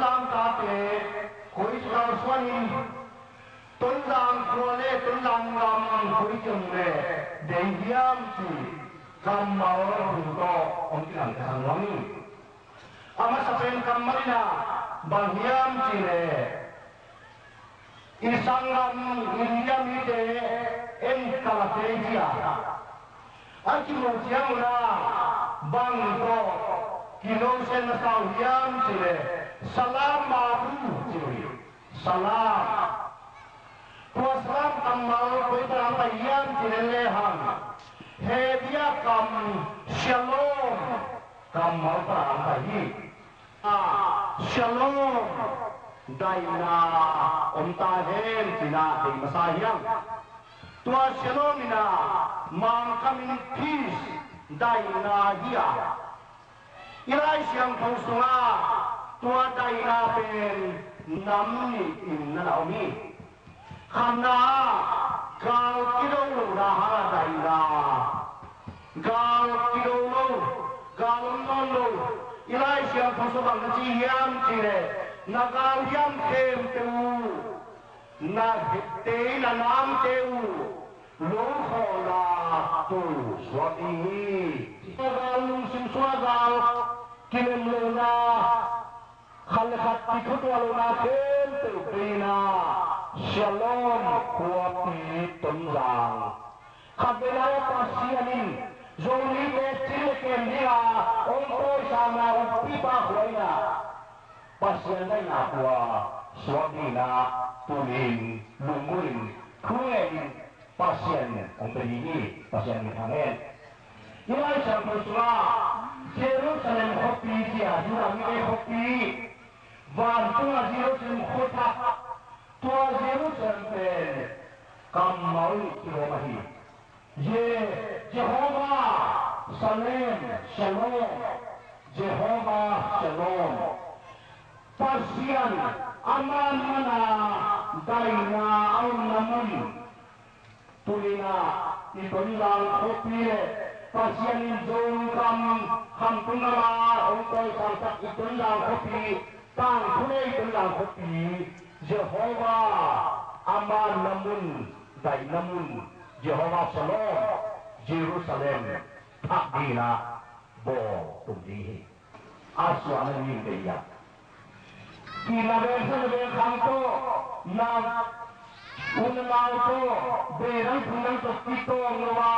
lang ka te koi sa swanin tun lang khole tun lang ram koi chung le de hiam chi kam mau hu to om ti lang sang wang ama sa pen kam marina bang hiam chi le isangam indiam ite en kala te dia aki mo siang na bang to kilo sen na sa hiam chi le salam maru chi salam tua salam kamal koi tarang pa hiam chi le han he dia kam shalom kamal tarang pa hi shalom daina om ta hem tina de masayang tua shalom ina mang kamin peace daina dia ilai siang thong sunga tua daina pen namni in na naomi khana gal kilo na ha daina gal kilo lo gal non lo ilai siang thong sunga chi yam chi le nagal yam kem tu na te na nam teu lo khola tu swati nagal lung sim swagal kilem lo na khal khat ti khut wa lo na kem tu pina shalom khwati ton jang khabela pasianin zoli te chil kem dia on to sama upi pa khoina pasien dai na kwa swami na tulin lumurin kuen pasien ombeni pasien hangen ilai samposwa Jerusalem hopi dia jurami hopi van tua Jerusalem khota tua Jerusalem pe kamau kiromahi ye Jehovah Salem Shalom Jehovah Shalom Pasian aman mana daina aun namun tulina itonlang kopi pasian zon kam hampungala ongkoi santak itonlang kopi tang tunai itonlang kopi Jehovah aman namun dainamun Jehovah Shalom Jerusalem takdina bo tumdihi aswana ni beya Kila besar bekang to na unang to berang punang to kito ngawa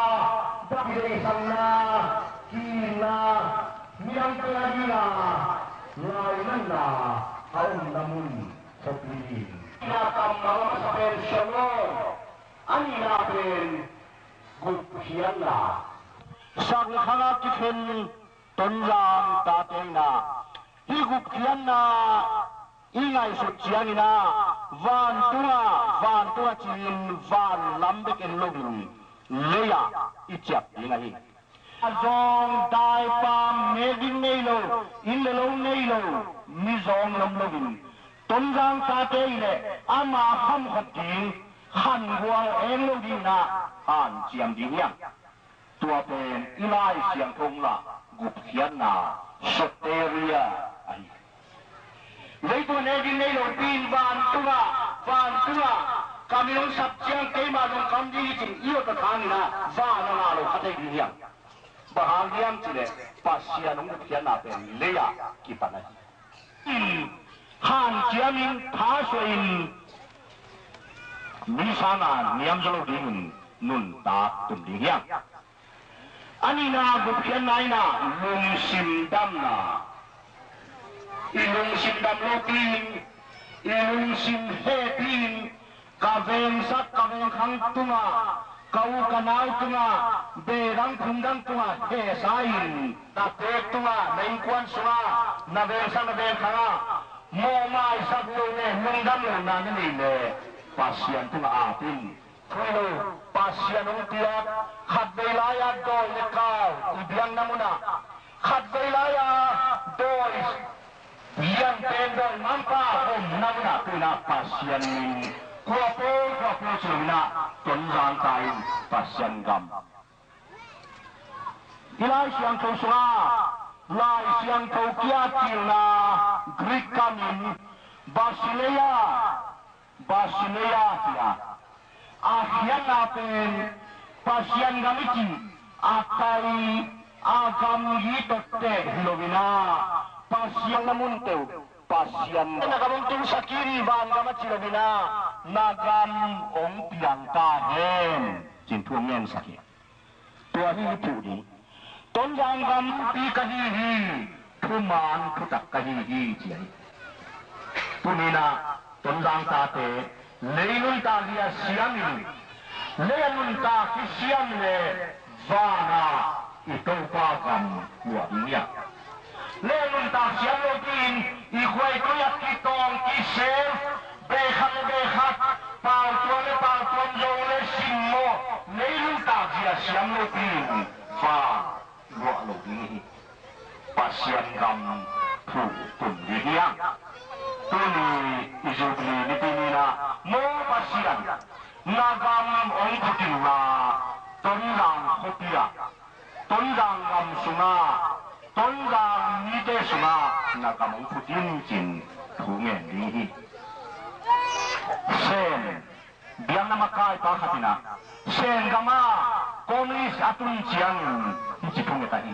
dapire sana kila miyang kalagina lainan na aun namun sapilin nakam malam sapen shalom ani napen gupsiyan na sang hangat kifen tonlang tatena higupsiyan na ingai sucianina van tua chin van lambek en login leya ichap ingai azong dai pam meding neilo inlo neilo mizong lam login tonjang ta teile ama kham khatin khan wal en logina an chiam dinya tua pen ilai siang thong la gup khian na soteria ai Leitu negi nelo pin van tua kami long sabjang tema long kamdi jin iyo ta thangina van na lo khatai diam bahagiam chile pasia nong kian na pen leya ki panai han kiamin thasoin misana niam jalo dingun nun ta tum diam anina gupian naina lung sim damna ilung sim dam lopin ilung sim hepin kaveng sat kaveng khang tunga kau kanau tunga berang kundang tunga he sain ta tek tunga nain kwan sunga na versa na ber khanga mo mai sat lo ne mundam na ni le pasian tunga atin Kalo pasian ungtia khat belaya doi ne kau ibiang namuna khat belaya doi yang pendol mampa om namuna tuna pasian ni kuapo sumina tonjang kain pasian gam ilai siang kau sunga lai siang kau kia kilna Greek kam นินบาซิเลียเสียอาเขียนนาเป็นปาเซียนกามิจิอาไตอากามีตเตโลวินาปาเซียนนามุนเตวปาเซียนนากามุนตุสกิริบานกามัจิโลวินานากามองเปียงกาเฮนจินทวงเงินสักตัวนี้ผู้นี้ต้นยางกำปีกะฮีผู้มานผู้ตักกะฮีเจียผู้นี้นะต้นยางตาเตเลยนุนตาเลียเสียมิเลยนุนตาคิเสียมเลวานาอิโตปากำหัวเนียเลยนุนตาเสียมโลกินอีควายตัวยักษ์ตองกิเซลเบคันเปล่าตัวเลเปล่าตัวโยเลสิมโมเลยนุนตาเสียเสียมโลกินฟ้าหัวโลกินปัสเซียนกำผู้ตุ่นดีเฮียตุนีอิจูบีนิตินีนาโมปัสเซียนนากามองคุติลาต้นรางคุติยาต้นรางกำสุนาต้นรางนิเตสุนานากามองคุตินจินถูเงินดีเซนเบียงนามกายปาขัตินาเซนกามาคอมมิวนิสต์อัตุนเจียงจิทุเงตาฮี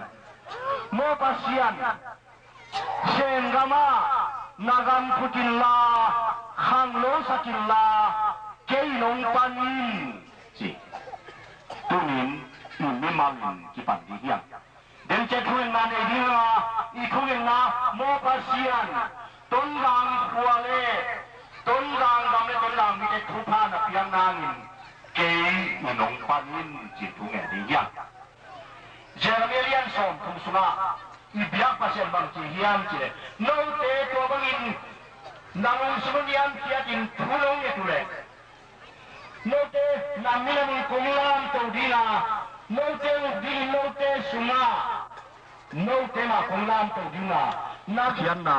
โมปัสเซียนเซนกามานากามคุติลาขังโลสกิลาเกยนงปันอินจิตุนินอินมิมาลินกิปันดีเฮียเดินเจทุเงนาเนดีนาอีทุเงนาโมปัสเซียนต้นรางขัวเลต้นรางกำเลต้นรางมีแต่ทุพานะเพียงนางอินเกยนงปันอินจิทุเงดีเฮียเจอเมเลียนสอนทุมสุนาอีเบียกปัสเซียนบางจีเฮียมเจโนเตตัวบางอินนางอุสมุนียมเทียจินทุลงเยตุเลNote namila ng kumulam tawdina, note di note suma, note na kumulam tawdina. Nagyan na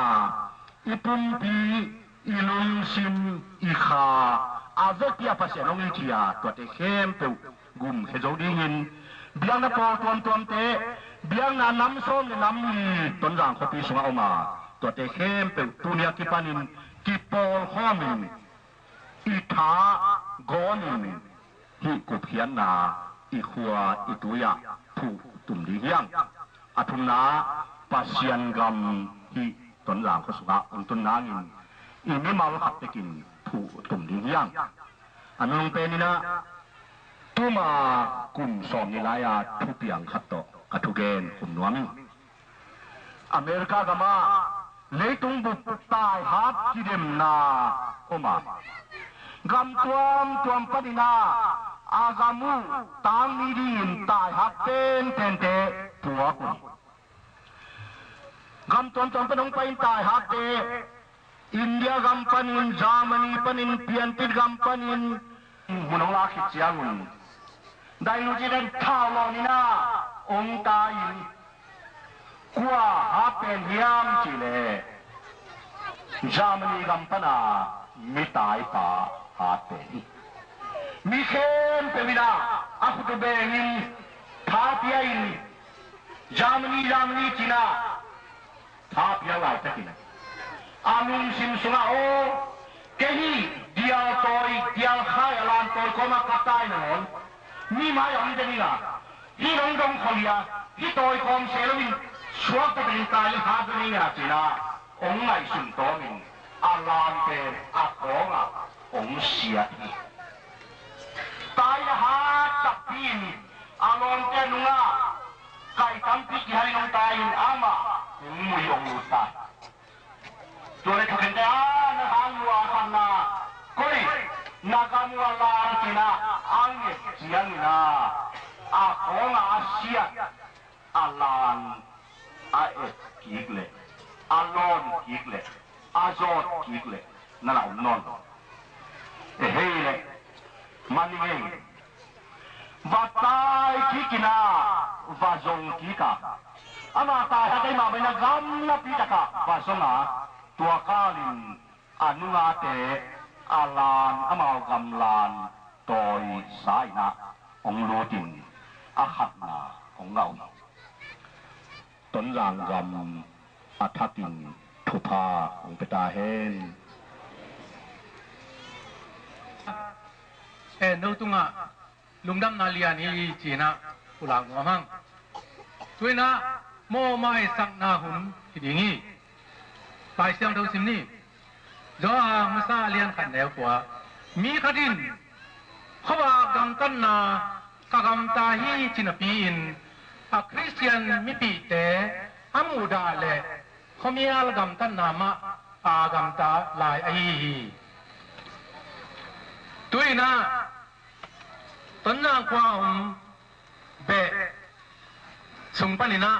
itumpi ilung sim ikha, avek ya pasya nong ikiya, tuwate kempe gum hezodihin, biang na po tuam te, biang na namson ni namli, tonjang kopi sunga oma, tuwate kempe tunia kipanin, kipol homin, ithaกอนินที่กุเพียนนาอีขวาอีตุยะผู้ตุ่มดีเฮียงอทุมนาปัสเซียนกำที่ตนหลังเขาสุกะอุนตุนนางินอีไม่มาขับไปกินผู้ตุ่มดีเฮียงอันลงเป็นนี่นะตัวมากลุ่มสอมนี่ลายาทุเปียงขัดต่อกัทุเกนขุนนวมิอเมริกากามาเลยตุงบุกตายฮับกิเดมนาโอมากำตัวปนินาอากามูตางนีดินตายหักเป็นเทนเตผัวกุกำตัวปนงไปตายหักเตอินเดียกำปนินจามนีปนินเปียนติดกำปนินมุนงลาขิจยังได้รู้จีเดนท่าลอนินาองตายกว่าหักเป็นยามจีเลจามนีกำปนามิตายป่าhati. Mikem pemina, aku tu bengin, thapia ini, jamni Cina, thapia lai takina. Amin sim sunga o, kehi dia khai alam toy koma katai naon, ni mai ang denila, hinong dong kolia, hitoy kom selawin, suwag pagkintay habang nga Cina, ongay suntomin, alam pen ako nga. องเสียทีตายหาจับพินอารมณ์แกนุงาไก่ตั้มพิกให้น้องตายอามามุยองลุตาตัวเล็กขึ้นแต่นะฮะลัวขันนากุยนักมัวลานกินาอังเสียงนาอาของอาเซียอาลานอาเอกิกเลอาลอนกิกเลอาจอดกิกเลนั่นแหละนอนเฮ้ยมันเองว่าตายขี้กินาว่าจงขี้กะอามาตายถ้าได้มาเป็นนักกำนับพิจารว่าสงาตัวกาลินอนุอาเตอาลานอามากำลานตอยสายนะองโลดินอาขัดนาของเราตนรางกำอัฐตินท ทุพาองไปตาเห็นโนตุงะลุงดำนาเลียนี่จีนะกุลางัวมังช่วยนะโมไม้สักนาหุ่นที่ดีงี้ไปเสียงเท่าสิมนี่จอมาซาเลียนขันแนวกว่ามีคดินเขาว่ากำตันนากกำตาฮีจินปีนคริสเตียนมิปีเตอามูดาเลเขามีอาลกำตันนามะอากำตาลายอีด้วยนะตนนางความเบสุงปนินะ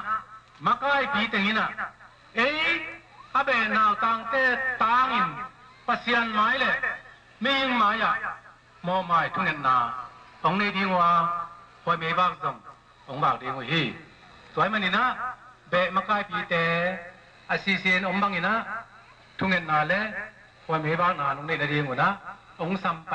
มักไอปีเตงินะอาเบนาตังเตตางินปัสยันไม้เลยไม่ยิงไม้อะมอไม้ทุเงินนาองในดีว่าคอยไม่บ้างส่งองบากดีว่าฮีสวยมันนี่นะเบมักไอปีเตอาศิเซนองบังนี่นะทุเงินนาเลยคอยไม่บ้างนาองในดีว่านะองซ้ำไป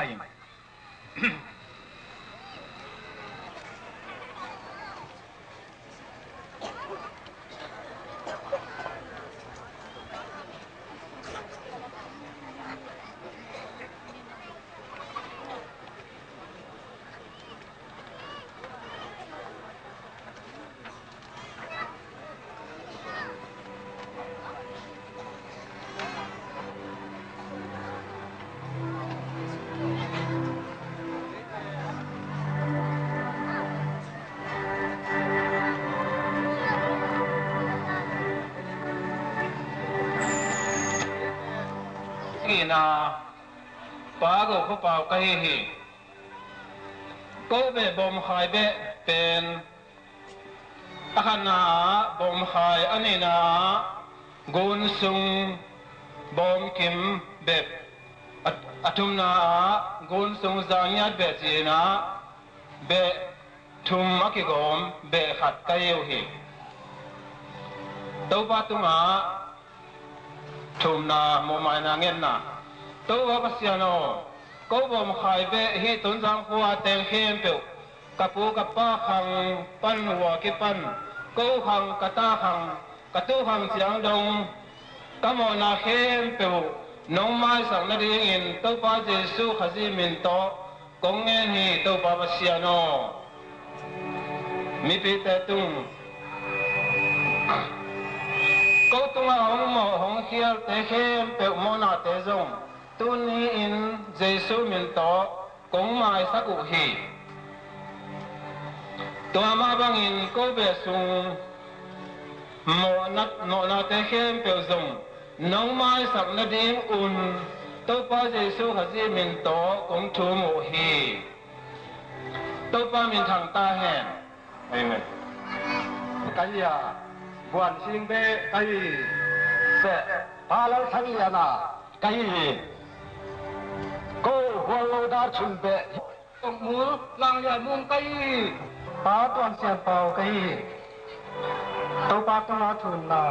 นาปาก็เขาเป่าไกเฮก็เบบอมขายเบเป็นอาหารนาบอมขายอันนี้นากุนซุงบอมกิมเบบอัตุมนากุนซุงจางยัดเบจีนาเบทุมมักกอมเบขัดไกเฮตัวปาตุงาทุมนาโมมายนาเงินนาตัวปัสยานก็บ่มขายเบะให้ต้นสังขัวเตงเข้มเปียวกับปูกับป้าขังปั้นหัวกิปั้นก็ขังกะตาขังกะตู้ขังเสียงดงกะมอนาเข้มเปียวน้องไม้สังนาดีอินตัวป้าเจสุขจิมินโตกงเงินฮีตัวป้าปัสยานมีปีเตตุงก็ตัวห้องหมอห้องเขียวเตะเข้มเปียวมอนาเตจงตุนีอินเจสุมินโตกงไม้สักุฮีตัวมาบังอินก็เบสุงโมนาเตเข้มเปียวจงน้องไม้สักนาดีอุ่นตัวป้าเจสุขจิมินโตกงทูโมฮีตัวป้ามินทางตาแห่งเอเมนกันยาบวนสิงเบไกเสพาลสังยานาไกก็หัวโลดาชุนเบองมือลังยามุงไกปาตวนเสียนเป่าไกตัวปาตัวชุนนา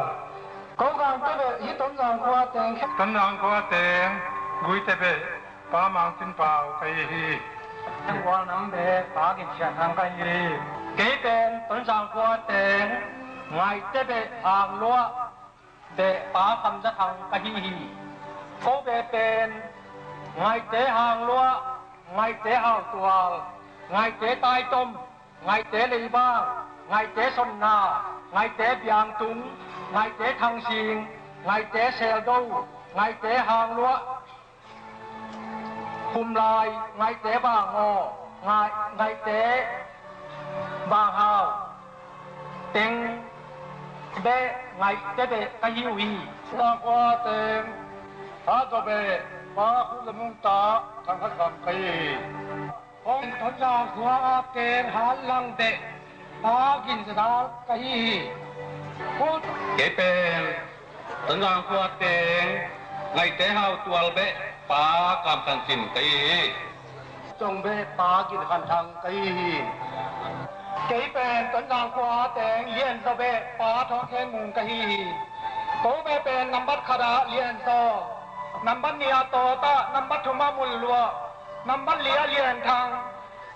ก็กางเตเบอีต้นยางขวาเตงต้นยางขวาเตงกุยเตเบปามังสินเป่าไกหัวน้ำเบปากินเสียนทางไกเกเป็นต้นยางขวาเตงไงเตเบอ่างลัวเบปาคำจะทางไกก็เบเป็นไงเตะหางลัวไงเตะหางตัวไงเตะตายต้มไงเตะลีบ้างไงเตะสนนาไงเตะเบียงตุงไงเตะทางชิงไงเตะเซลดูไงเตะหางลัวคุมลายไงเตะบางงอไงเตะบางหาวเต็งเบไงเตะเบกะฮิวฮีลองว่าเต็งถ้าจะเบปาคุณละมุงตาทางขัดกำไกของทนยาขัวอาเกณฑ์หันลังเดะปากินสดาไกพูดเกเป็นทนยาขัวเตงไงเตะหาวตัวเบะปากำสันสินไกจงเบะปากินขันทางไกเป็นทนยาขัวเตงเลียนสเบะปาทองแขนมุงไกโตเบเป็นนำบัดขดาเลียนโตนำบันเนียโตตะนำบัทุมามุลลัวนำบันเลียเลียนทาง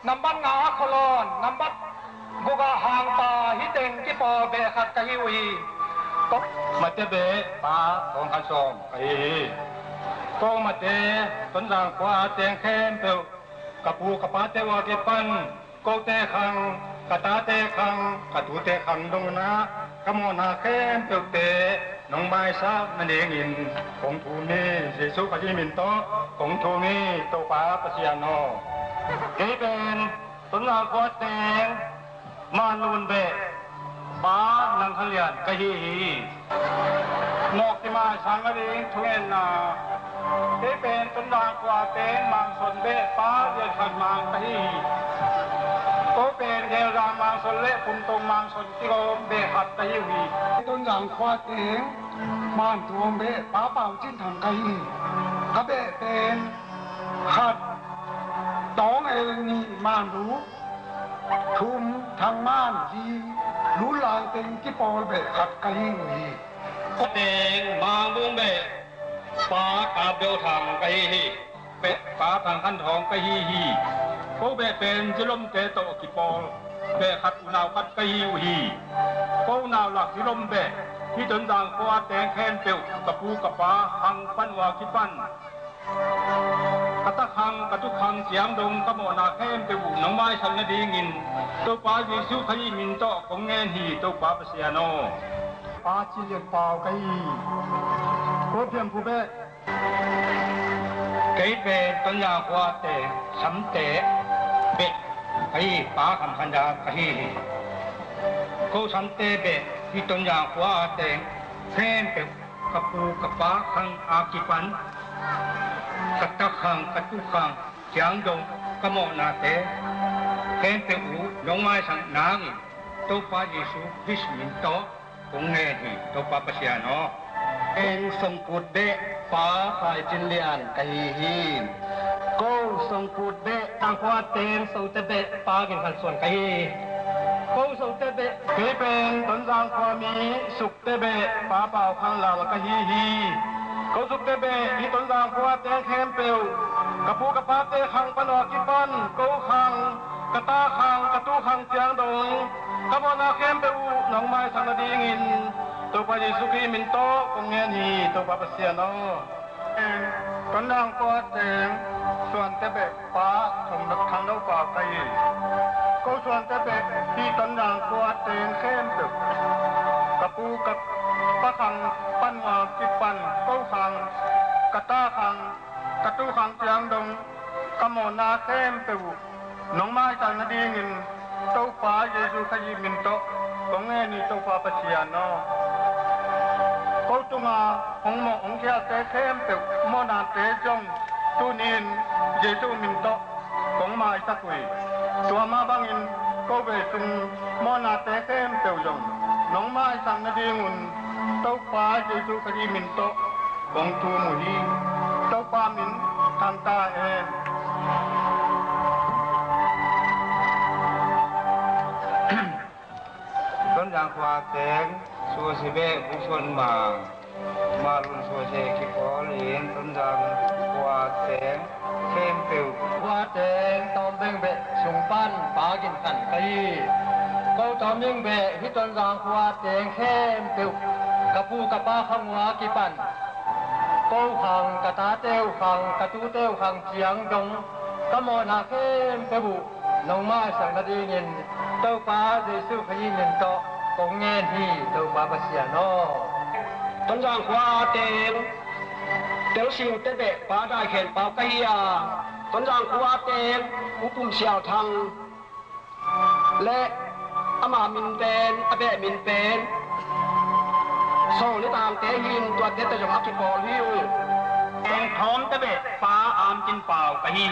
นำบันงาคลอนนำบัดกุกะหางตาฮิเต็งกิปอเบขัดกะฮิวี ก็มาเตเบปาของคันซอมไอ้ก็มาเตต้นรางกว่าแตงแค้นเปียวกะปูกะปาเตวาเกปันก็เตคังกะตาเตคังกะตูเตคังดงนะกะโมนาแค้นเปียวเตน้องไม้ซานั่นเองอินของทูมีเยซูพระยิมินโตของทูมีโตปาปะเสียโนเกเป็นต้นรางกว่าแตงมานูนเบปานังขยันกะฮีนอกที่มาสังกะดีทุเรนนาที่เป็นต้นรางกว่าเตงมังสนเบปาเดือนขันมังกะฮีก็เป็นเดรามังสนเละปุ่มตรงมังสนที่โกเบขัดกะฮีวีต้นรางกว่าเตงมันตัวเบปาเป่าจิ้นทำกะฮีกะเบเป็นขัดตองเอนี่มันรู้ทุมทางม่านทีรู้ลางเต็งที่ปอลเบะขัดกะหิวีเต็งมาบุ้งเบะปากาเบลทางกะหิเป็ดปาทางขันทองกะหิฮีโคเบะเป็นจิลมเตโตกิปอลเบะขัดอุณาวขัดกะหิวีโคนาวหลักจิลมเบะที่จนดังกว่าแตงแคนเปียวกะปูกะปาหังปั้นวาคิปั้นกะตะคังกะตุคังเสียงดงกะโมนาแค้นไปบุน้องไม้ชันนาดีงินตัวปาเยซูขยีมินโตของแงนหีตัวปาปะเสียโนปาจิเลียนเปล่าไกโคเพียมผู้เบะไกเปต้นยากว่าเตสำเตเบะไกปาคำพันดาไกโคสำเตเบะที่ต้นยากว่าเตแค้นเปียวกะปูกะปาคังอากิปันกะตะคังกะตุคังเสียงดงกะโมนาเตแค้นเปียวน้องไม้สังนางตัวปาเยซูคริสต์มินโตองเงหีตัวปาปะเสียโนเองสงปุดเบะปาฝ่ายจินเลียนกะฮีโกสงปุดเบะตังควาเตนโซเตเบะปากินคันส่วนกะฮีโกโซเตเบะเกเป็นต้นรางความมีสุกเตเบะปาเป่าคังลาวกะฮีเขาสุกเตเบะที่ต้นรางควาเตนแคมเปียวกะปูกะปาเตคังปนอกิปันโกคังกะตาคังกะตุคังเสียงดงกะโมนาแคมเปียวน้องไม้สังกะดีงินตัวปาเยซูคริสต์มินโตองเงนีตัวปาปะเสียโนต้นรางควาเตงส่วนเตเบะปาทงทางโนปาไกก็ส่วนเตเบะที่ต้นรางควาเตงแคมเปียวกะปูกะปะคังปั้นวากิปันโกคังกะตาคังกะตุคังเสียงดงกะโมนาแคมเปียวน้องไม้สังกะดีงินตัวปาเยซูขยีมินโตองเงนีตัวปาปะเสียโนเขาตุงาองโมองเกียเตแคมเปียวโมนาเตจงตุนินเยซูมินโตของไม้สักวีตัวมาบังอินก็เวตุงโมนาเตแคมเปียวยงน้องไม้สังกะดีงุนตัวปาเยซูขยีมินโตของทูมุฮีตัวปามินทันตาเอต้นยางควาแตงสัวสิเบะผู้ชนมารุนสัวเชกิปอลีนต้นยางควาแตงเข้มเปียวควาแตงตอมเบ่งเบะสุงปั้นปากินกันกะฮีเขาตอมยิงเบะที่ต้นยางควาแตงเข้มเปียวกะปูกะปาคังวากิปันโกคังกะตาเต้วคังกะตูเต้วคังเจียงดงกะโมนาเข้มเปียวน้องไม้สังกะดีงินเต้าปาเยซูขยีมินโตองเงนีตัวปาปะเสียโนต้นจางควาเตงเตียวสิวเตเบะปาได้เข็นเปากะฮียต้นจางควาเตงอุปุมเสียวทังและอามามินเปนอเบะมินเป็นส่งในตามเตหินตัวเตตะยงอักกิปอลิวเองท้องเตเบะปาอามจินเปากะฮี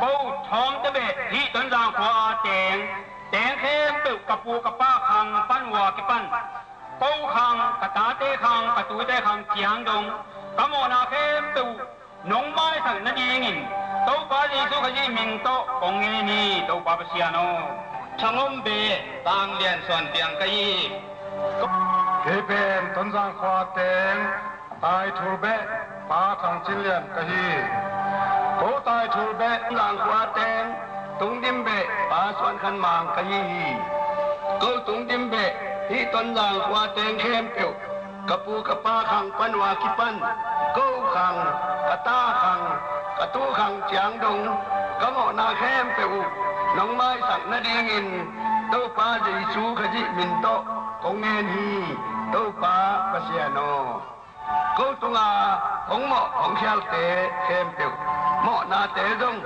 ปูท้องเตเบะที่ต้นจางควาเตงแตงเข้มเปียวกะปูกะป้าคังปั้นวากิปั้นโกคังกะตาเตคังกะตูเตคังเจียงดงกะโมนาเข้มเปียวน้องไม้สังนาดีงินตัวปาเยซูขยีมินโตองเงนีตัวปาปะเสียโนชงมเบต่างเลียนส่วนเตียงกะยีเกเป็นต้นสร้างควาเตงตายทูเบะปาทางจิเลียนกะยีโกตายทูเบะสร้างควาเตงตุงดิมเบะปาส่วนขันมางกะยีกูตุงดิมเบะ ที่ต้นลางว่าแตงเข้มเปียวกะปูกะปาขังปันวากิปันเก้าขังกะตาขังกะตู้ขังเจียงดงกะหมอนาเข้มเปียวน้องไม้สักนาดีงินโตปาจิสูขจิมินโตกงเงินฮีโตปาปะเสียโนกูตุงาของหมอของเชลเตเข้มเปียวหมอนาเตดง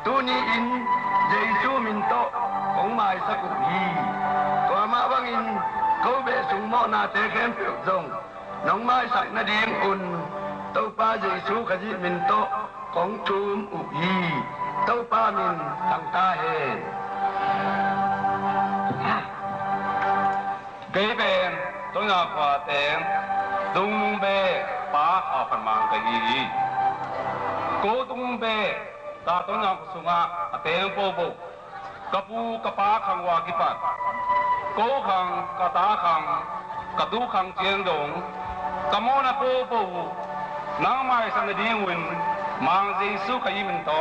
ตูนีอินเจซูมินโตของไม้สักุฮีตัวมาวังอินเขาเบสุงหมอนาเตเข้มเปียวจงน้องไม้สักนาดีอุ่นโตปาเจซูขจิมินโตของจูมอุฮีโตปามินทังตาเฮเกเบนต้นอาควาเตงดุงเบป้าอาพันมังกะฮีโกดุงเบตาต้นอาสุงาเตงโปโบกะปูกะปาขังวากิปัดโกขังกะตาขังกะดูขังเจียงดงกะโมนะโปโบนางไม้สันดีวินมังจิสุขยิมินโต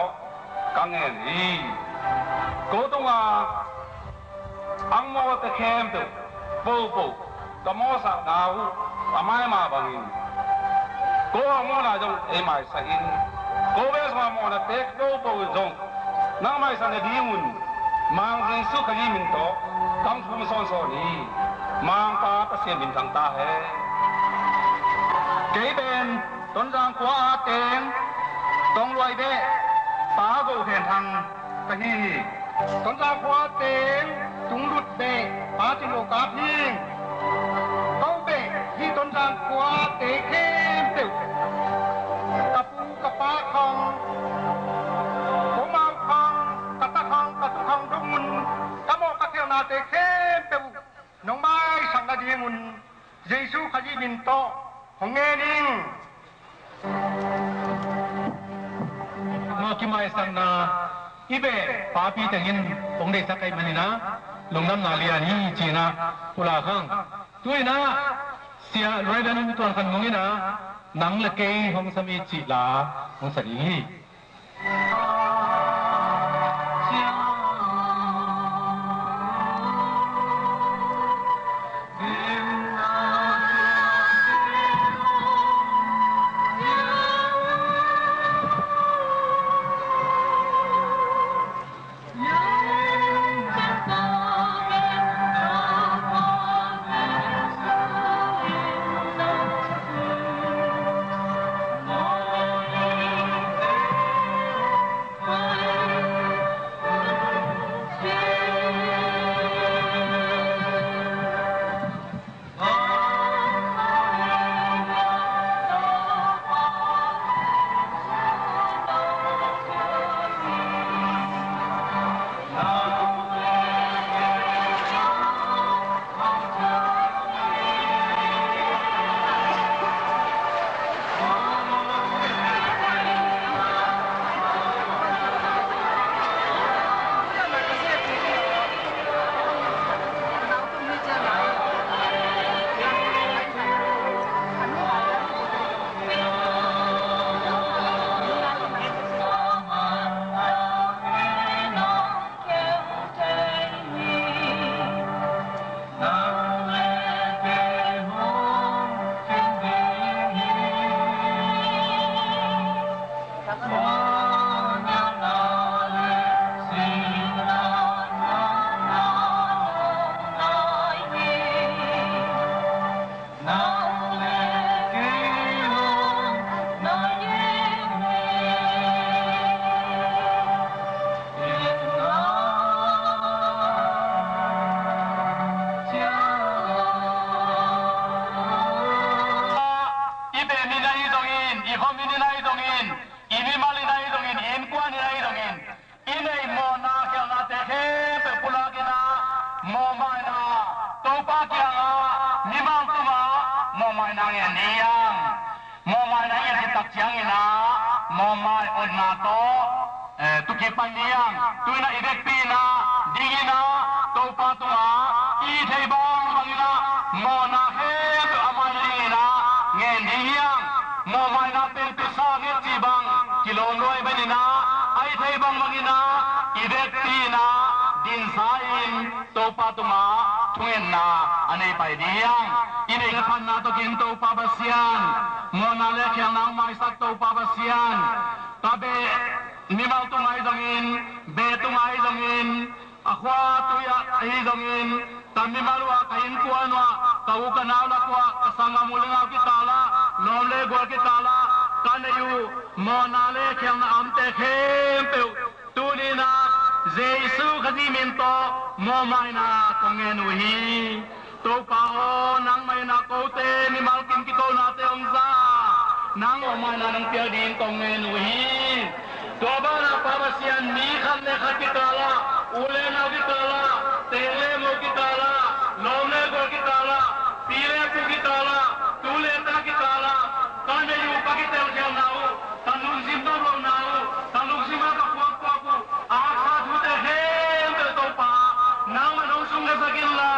กังเงินฮีโกตุงาอังโมตะเข้มตุโปโปกะโมสะดาวอะไม้มาบังอินโกโมนะจงเอไม้สะอินโกเวสมาโมนะเตกโตโปจงนางไม้สันดีวินมังจิสุขยิมินโตกังฟุมซอนซอนีมังปาปะเสียมินทังตาเฮเกเบนต้นจางกว่าเตงต้องรวยเบป้าก็เห็นทางกะฮีต้นจางกว่าเตงจุงรุดเบป้าจิโลกาพิงต้องเบที่ต้นจางกว่าเตเข้มเปียวกะปูกะปาคังโหมาคังกะตะคังกะตุคังดุมุนกะโมกะเทียวนาเตเข้มเปียวน้องไม้สังกะดีงุนเยซูขยีมินโตของเงนิงมากิไม้สังนาอีเบปาปีแต่งอินตรงเด็กสักไอ้มันนี่นะลงน้ำนาเลียนี่จีนะกุลาข้างด้วยนะเสียรวยดันตัวขันงงนี่นะหนังละเกยของสมีจีลาของสรีอ อันนี้ไปเดียงอินี่พันนาตกินโตปาบเซียนมอนาเลเขียงนางไม้สักโตปาบเซียนตาเบนิมัลตุงไอดงอินเบตุงไอดงอินอควาตุยะไอดงอินตามิมัลวะกอินกวนวะตาวกันาวละกวะสังมุลงากิตาลาลอมเลกวะกิตาลากันยูมอนาเลเขียงนางอัมเตเข้มเปวตูนีนาเจซูขจิมินโตโมไมนาตงเงนุฮีตัวป่าโอนางไม่นาโกเตนิมัลกินกิโกนาเตองซานางโอไมนานังเปียดินตงเงนุฮีตัวบ้านาปาบเซียนมีคันเลขกิตาลาอุเลนากิตาลาเตเลโมกิตาลาโลเมโกกิตาลาปีเลกุกิตาลาตูเลตากิตาลาตอนยูปากิเตลเขียวนาอูตันลุซิมโตโลนาอูตันลุซิมากับพวกกูอาคาทุเตเฮมเตตัวป่านางมันองสุงเกสกินลา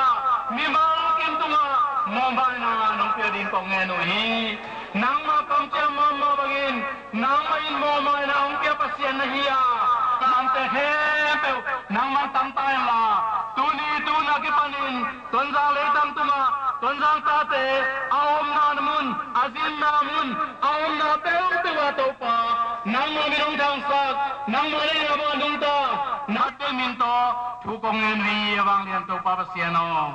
มีมากินตุงามองบายนางน้องเปียดินตงเงนุฮีนางมาคำเจ้ามามบังอินนางมาอินโมมาอินองเปียปัสยานนะฮียานางเตเฮมเปวนางมันตั้งตายลาตูนีตูนักปันินตนจางเลตังตุมาตนจางตาเตอาวมนามุนอาซินนามุนอาวมนาเตองตัวตัวป่านางมามิรงทางสักนางมาเลงบังดุงตานัดเดมินโตทุกองเงินวีบางเรียนตัวปาปเสียนอง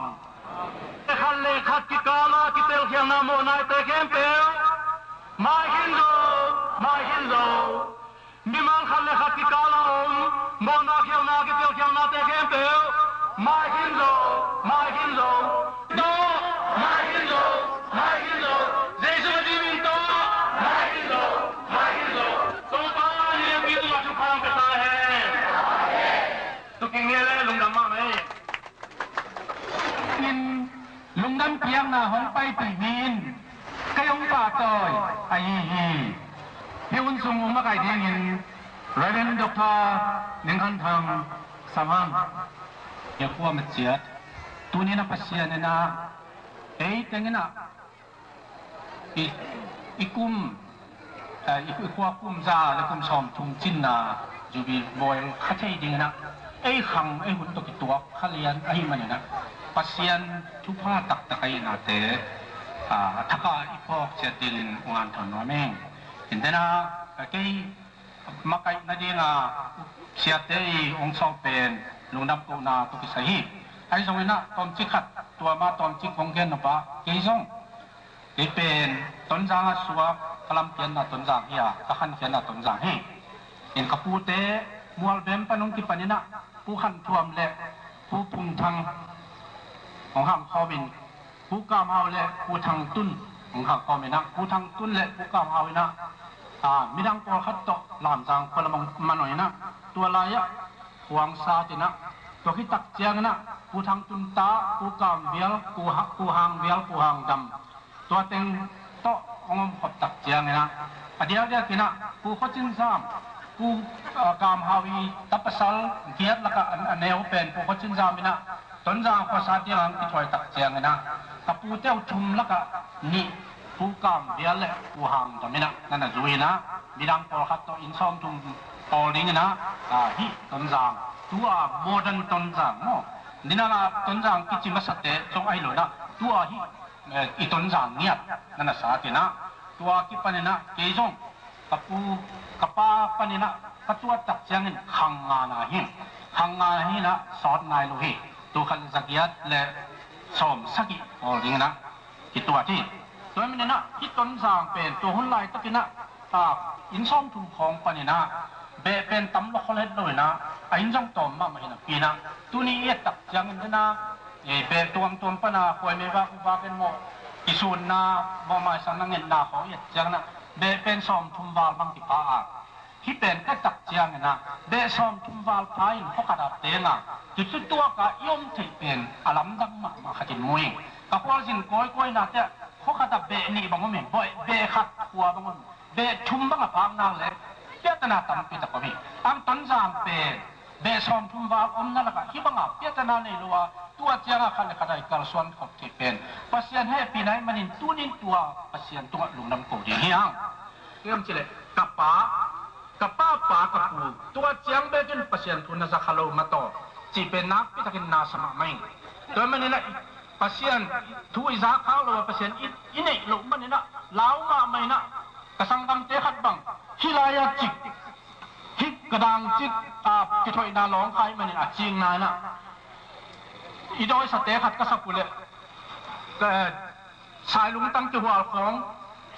ขันเลขัดกิกาลากิเตลเขียงนาโมนายเตเข้มเปลมาหินโซมิมันขันเลขัดกิกาลาโมนาเขียงนากิเตลเขียงนาเตเข้มเปลมาหินโซโตมาหินโซเจสุดิมินโตมาหินโซตัวปาเรียนวิตุมาชุพังเปตาเฮตุกิงเงเลลุงดำมาไหมอินลุงดำเพียงนาห้องไปตีมินกยงป่าตอยไอฮีพี่วุ้นซุงมาไก่เทียงอินเรเวนด็อกเตอร์หนึ่งคันทางสามารถอย่าพัวมัดเสียตัวนี้นะปัสเซียนนะเอ้ยแต่งี้นะอีกุมอีกว่ากุมซาและกุมชอมทุ่งจินนาจูบีบอยข้าใช่จริงนะไอ้ขังไอ้หุ่นตกิตัวข้าเรียนไอ้มันเนี่ยนะปัสเซียนทุกภาคตักตะไคนาเตถ้าก็อีพอกเสียดินงานถอนน้อยแม่งเห็นแต่นะไอ้มาไกนาดีนาเสียเตยองศเป็นลุงดำปูนาตุกิสหีไอ้สมัยนั้นตอนจิขัดตัวมาตอนจิของเกนนะปะเกยซงเกยเป็นต้นจางสัวกลำเกียนนะต้นจางเฮียตะขันเกียนนะต้นจางเฮเห็นกับปูเตมัวเบมปนุงกิปันนะผู้ขันท่วมเละผู้พุงทางของห้ามคอบินผู้กามเอาเละผู้ทางตุ้นของห้ามคอบินนะผู้ทางตุ้นเละผู้กามเอานะมีดังตัวขัดตกหลามจางคนละมันหน่อยนะตัวลายะหวงซาจินะตัวที่ตักเจียงนะผู้ทางตุนตาผู้กามเบียลผู้หางเบียลผู้หางดำตัวเต็งโตองค์ขบตักเจียงนะเดียวกินะผู้ข้อจินซ้ำผู้กามฮาวีตับปะซัลเกียรแล้วก็อันเนวเป็นผู้ข้อจินซ้ำนะต้นจางภาษาเจียงที่ถอยตักเจียงนะกับผู้เจ้าชุมแล้วก็นี่ผู้กามเบียลและผู้หางดำนะนั่นน่ะจุยนะมีดังตัวขัดตัวอินซ้อมทุมตอลิงนะฮิต้นจางตัวโมเดิร์นต้นจางเนาะนี่นะต้นจางกิจมาสัตย์จงไอโลนะตัวฮิอีต้นจางเนี่ยนั่นน่ะสาธินะตัวกิปันนะเกยจงกับปูกับป้าปันนะกับตัวตักเจียงขังงานาหินะสอดนายโลหิตัวขันสักยัดและสมสักิโอ้ลิงนะที่ตัวที่ตัวมันนะที่ต้นจางเป็นตัวหุ่นลายตะกินะอินซ้อมทุ่มของปันนะเบเป็นตำลกเล็ดเลยนะอินจังตอมมาไม่นะปีนะตัวนี้ตักจังนะเบตัวปนาคอยไม่ว่าเป็นโมอิสุนนะบ่มาสังนังเงินนาเขาจังนะเบเป็นซ้อมทุ่มวาลบางที่ป้าที่เป็นก็ตักจังนะเบซ้อมทุ่มวาลพายเขากระดับเตนะจุดตัวก็ย่อมที่เป็นอลัมดังมาขัดมวยกับพวกสินก้อยนะแต่เขากระดับเบนี่บางคนบ่อยเบขัดหัวบางคนเบชุ่มบางพังนางเลยเจ้าตนาตั้มปีตะกบีอันต้นจามเป็นเบซ้อมทุ่มวาลนั่นแหละก็ที่บางเจ้าตนาในรัวตัวเจ้าขันเลยขนาดการส่วนของที่เป็นปัสยานให้ปีไหนมันตัวนี้ตัวปัสยานตัวลุงน้ำโกดีเฮียงเกี่ยมจิเลยกับป้ากับปูตัวเจ้าเบจนปัสยานทุนนักขลุ่มมาต่อจีเป็นนักพิทักษ์นาสมัยตัวมันนี่แหละ pasien tu iza khao lo pasien inai lo manina lauma maina kasangam te khat bang hilaya chik hik kadang chik ki thoi na long khai mani a ching na na idoi sa te khat ka sapule ka sai lung tang tu hwal khong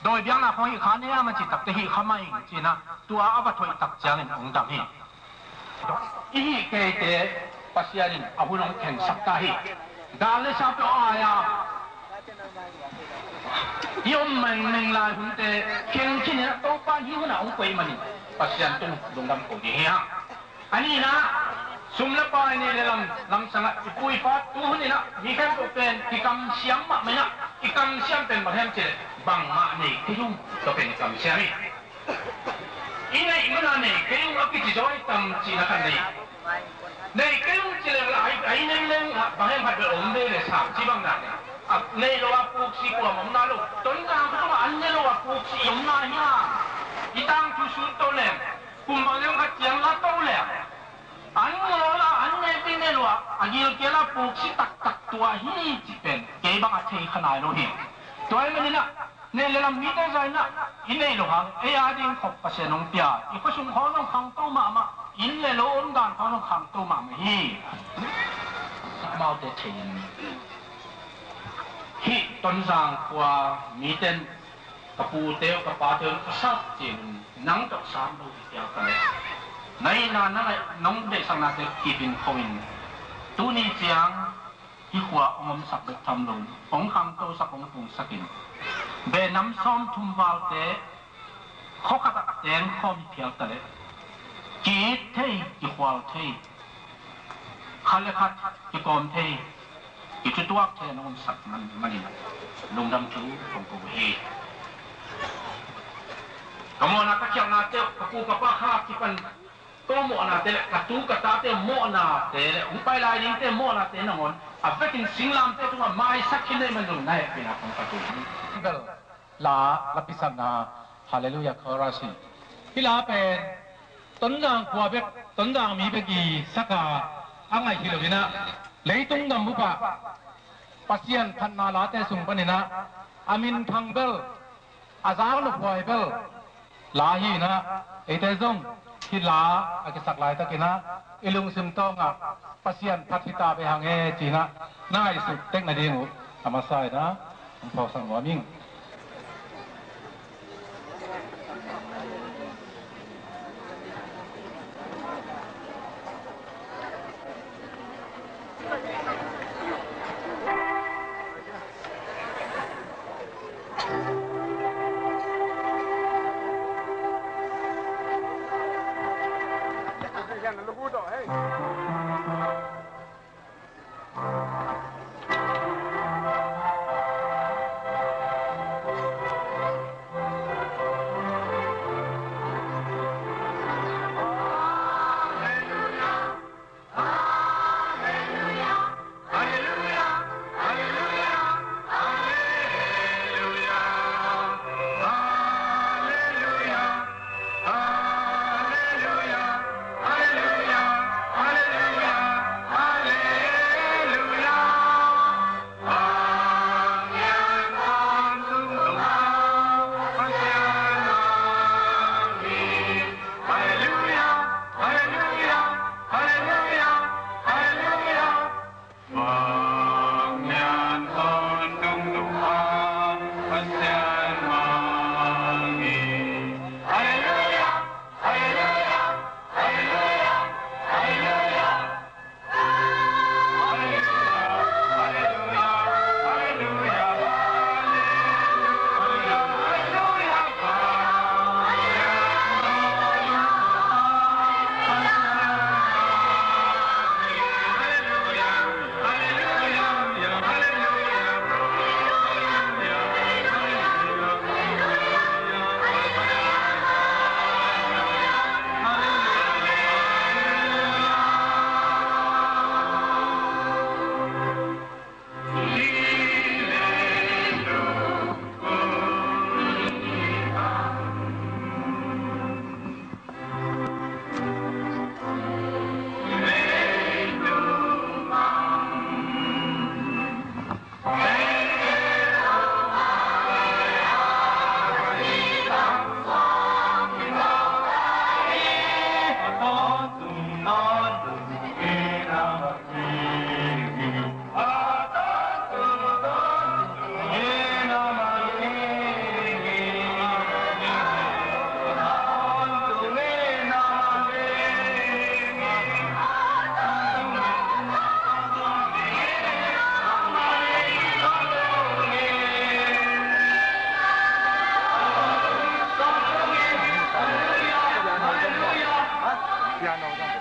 โดยเบียงนาของอีกขาเนี่ยมันจิตักแต่ฮีขมาอีกจีนะตัวอาบัตถอยตักจางองดังฮีอีเกเตปัสยาลินอาหุนองแข่งสักตาฮีดาลชาเปอายายมมันลายหุ่นเตแข่งที่เนี่ยโตป้าฮีหุ่นองไปมันปัสยานตุงดงดำโกดีฮะอันนี้นะสุมละปายนี่ลำสังอีปุยฟ้าตู้นี่นะมีแค่ตัวเป็นอีกำเสียมมาไหมนะอีกำเสียมเป็นแบบแฮมเจบางมานี่ที่ยุ่งตัวเป็นกำเสียมอีนี่มันนี่ที่ยุ่งอักจิจอยตั้งจีนักันนี่ในที่ยุ่งจีเลยไอ้เนี่ยบางแห่งผัดเป็นองค์เดเลยสามจีบางด่านเนี่ยในโลกปุกซีกว่ามันน่าลูกต้นกลางก็ว่าอันนี้โลกปุกซียมน่าเหี้ยอีตั้งทุสุดโตเลยกุมบางเรื่องขัดเจียงละโตเลยอันนี้ละอันนี้เป็นเนี่ยลูกอันนี้เกี่ยวกับปุกซีตักตัวฮีจีเป็นเกี่ยบางเทขนาดโลหิตตัวมันนี่นะเนี่ยเรามีแต่ใจนะอินเลยลูกฮะไอ้อาดิงขบประเสนงเปียอีกคนเขาต้องขังตู้มาอินเลยโลนกันเขาต้องขังตู้มาฮีมาเอาแต่เทียนฮีต้นสางกว่ามีแต่กระปูเตียวกระปาเตียวก็สับจริงนังกับสามดูเดียวกันเลยในนั้นนั่นน้องเด็กสังนาจะกีบินโควินตู้นี้เจียงที่หัวอมสับเด็กทำลงของขังตู้สักของปุ่งสกินเบน้ำซ้อมทุ่มวาวเตะเขาขัดแดงข้อมีเพียวแต่เลยจีดเทยจีหัวเทยขัดเลยขัดจีกอมเทยจีจุดตัวเทยน้องสับมันนี่นะลงดำชูของกูเฮกมอนาตะเขียวนาเจ้ากระปูกระป้าข้าที่เป็นโตโมนาเตะกระตูกระตาเตะโมนาเตะอุ้งไปลายดิ้งเตะโมนาเตะน้องมันอาเวกินสิงลามเตะตัวไม้สักขี้เลยมันลงได้เป็นอะไรของกระตูลาลับพิสันนาฮาเลลูยาคอราชีที่ลาเป็นต้นด่างขวบเบกต้นด่างมีเบกีสักกาอังไงที่เราวินะเลยตรงดำบุปะปัสยันพันนาลาเตสุงปนินะอามินพังเบลอาซาลุกวายเบลลาฮีนะเอเตซงที่ลาอากิสักลายตะกินะอิลุงซิมตองอ่ะปัสยันพัทิตาไปหางเอจีนะน่าสุดเต็กนาดีงูอามาไซนะพอสังวามิง piano da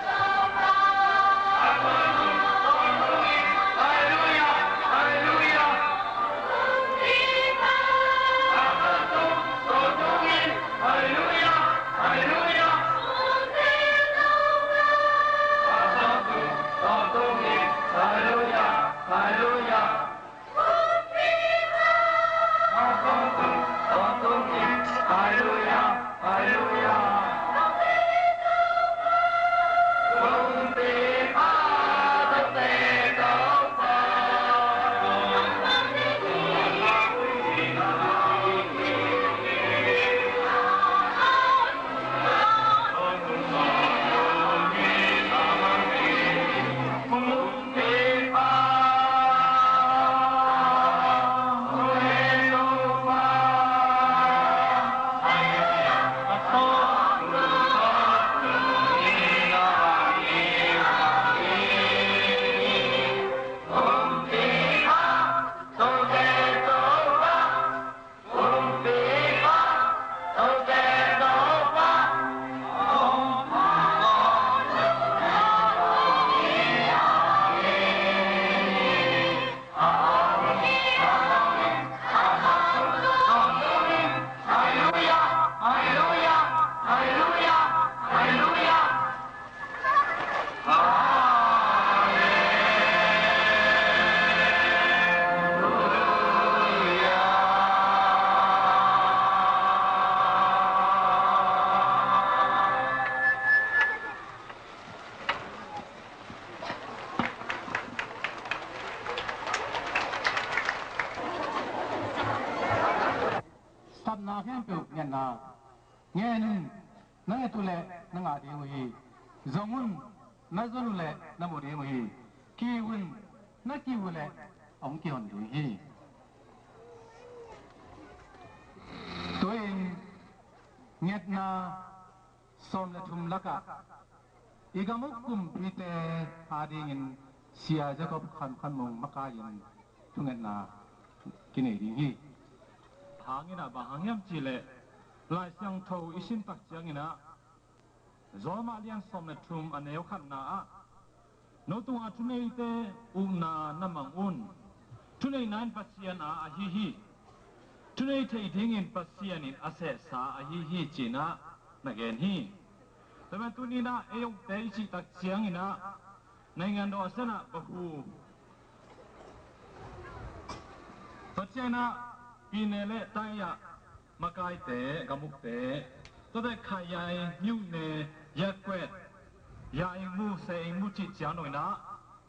na hem pe nyan na ngen na tu le na nga de wi zongun na zonu le na mo de wi ki win na ki wu le ong ki on de hi toin nget na som le thum laka igamuk kum pite adingin sia jakob khan mong makayin tunget na kine ding hi hangina ba hangyam chile lai syang tho isin tak changina zoma lian som le thum aneu khan na no tu atunei te una namang un tunei nan pasian a hi hi tunei thei dingin pasian in ase sa a hi hi china nagen hi tama tunina eyong te chi tak changina naingan do asana bahu pasiana pinele taya makai te gamuk te to de khayai nyu ne yakwet yai mu se mu chi chang noi na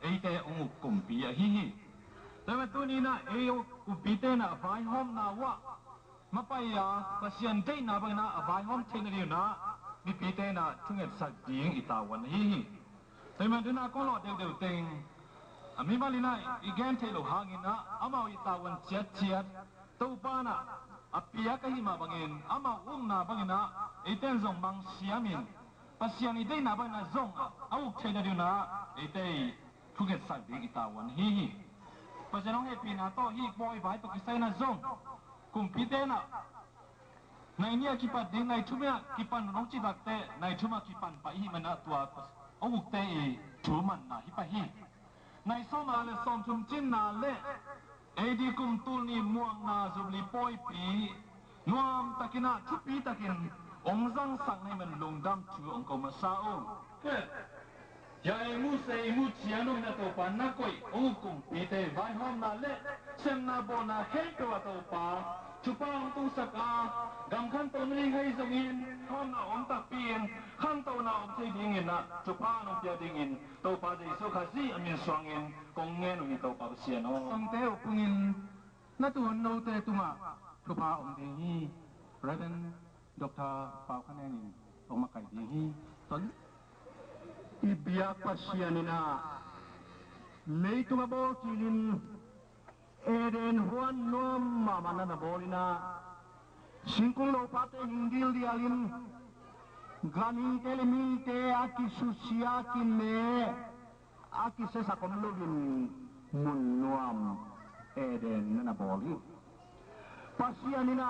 ei te ong kum pi a hi hi tama tunina eyo ku pi te na vai hom na wa mapaya pasian te na ba na vai hom te na na mi pi te na thunget sak ding itawan hi hi tama duna ko lo de teng ami malina igen te lo hangin na amao itawan chat tau pa na apia ka hima bangin ama na bangina iten zong bang siamin pasian ide na bang na zong au chena diu na ite thuget sak ding itawan hi hi pasianong happy na to hi boy bai to kisai na zong kumpite na nai nia kipat ding nai thumya kipan nong chi dakte nai thuma kipan pa hi mana tua au te thuman na hi pa hi nai so na le som chum chin na le edi kum tul ni muang na zubli poi pi nuam takina thupi takin ongzang sang nei man lungdam thu ong ko ma sa o ya mu se mu chianum na to pa na koi ong kum pi te vai hom na le sem na bo na he to to pa chupang tu saka gam khan to ni hai zongin hom na om ta pien khan to na om sei ding in na chupang no pia ding in to pa de so kha si amin swangin kong nge no ni to pa sia no om te upungin na tu no te tuma chupa om de hi Reverend Dr. Pau Khanenin ong makai ding hi ton ibiak pasianina leitunga bo kilin eden huan nom mamana na bolina singkung lo pate hingil dialin gani telemite aki susia kinne aki sesa komlogin munnuam eden na boli pasianina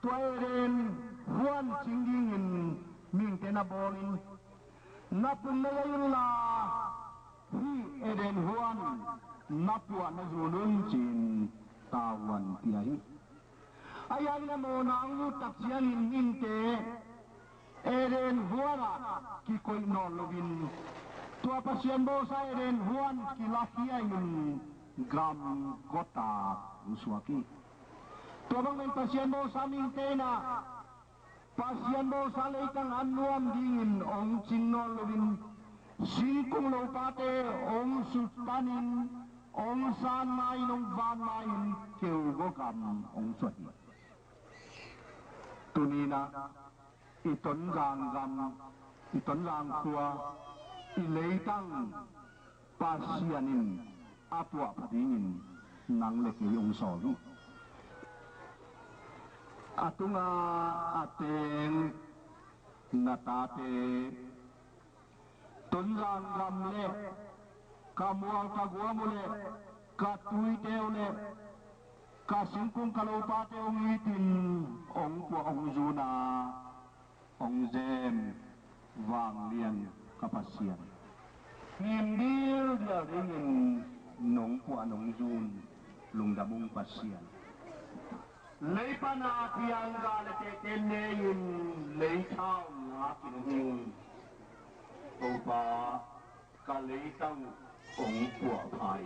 to eden huan singingin mingte na bolin Napun na hi eden huan napua na zunun chin tawan tiahi ayan na mo na ang taksiyan hinte eden huana kikoy no lovin tua pasien bo sa eden huan kilakia in gam kota uswaki tua bang pasien bo sa mintena pasien bo sa leitang anuam dingin ong chinno lovin singkung lopate ong sultanin ong san mai nong van mai keu gokam ong swahi tunina iton gang gam iton lang tua ileitang pasianin apua padingin nang leki ong solu atunga ateng natate ton lang gam le kamuang kaguamule katuiteule kasingkung kalupate ong itin ong kwa ong zuna ong zem wang lian kapasian ngimbil dia ringin nong kwa nong zun lungdamung pasian leipana tiang galete teneyin leitao na kinuhun opa kaleitang ong kwa pai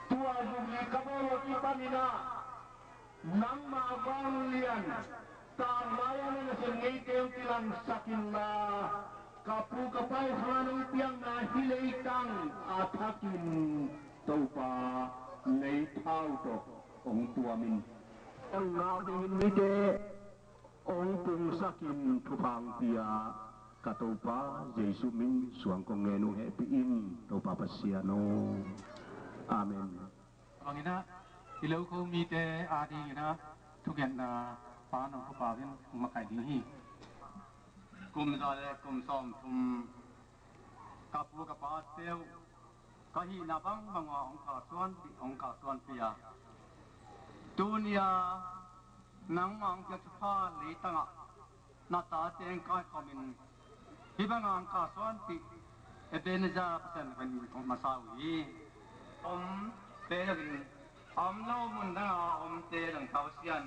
tua bumi kabolo ipanina nang mabang lian tamayan na sengite ang tilang sakinla kapu kapai hanong tiang na hileitang atakin taupa leitao to ong tuamin ang naudingin mite ong pung sakin tupang pia katopa Yesu min suang kong ngenu happyin topa pasiano amen angina ilaw ko mite adi ina tugen na paano ko pawin makai dinhi kum dale kum som tum kapu kapateu kahi nabang mga ong kasuan pia dunia nang mang jatpa litanga nata teng kai komin hibangang kasuan pi ebeneja pasan kan masawi telagin no munda telang tausian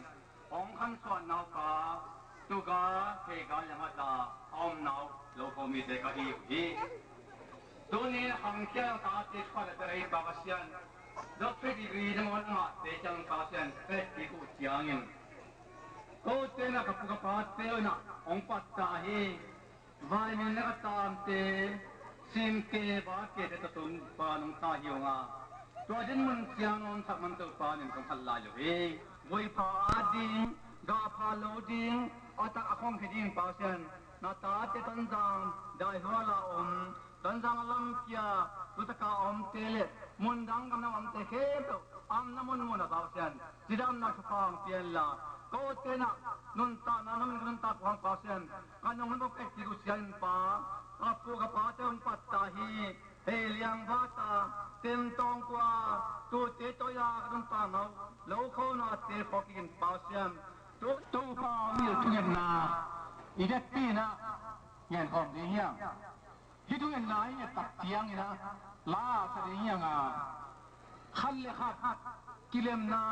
ong kan suan nau ka tuga thega yang ada nau lokomi te ka hi dunia hangkya ta te pada terai bagasian dokter degree dengan ma te chang kasian te ku chiangin ko te na kapuka pate na ong patta hi vai min na tam te sim ke ba ke te tun pa nong ta hiunga to din mun chiang on thak man to pa nin kong khalla yo he voi pa ding ga pa lo ding ata akong khiding pa sian na ta te tan jang dai hola tan jang lam kia utaka tele mundang kam na te he to namun na ba sian sidam na khapang piella ko te na nun ta na naman nun ta khang pa sian kanong mo ke ti sian pa apu ka pa te patta hi liang bata tem tong kwa tu te to ya nun ta na lo kho na te phokin pa sian tu pa mi tu na ide pi na yan khom ding yang hitung en lai ya tak tiang ina la sa ding yang khan le khat kilem na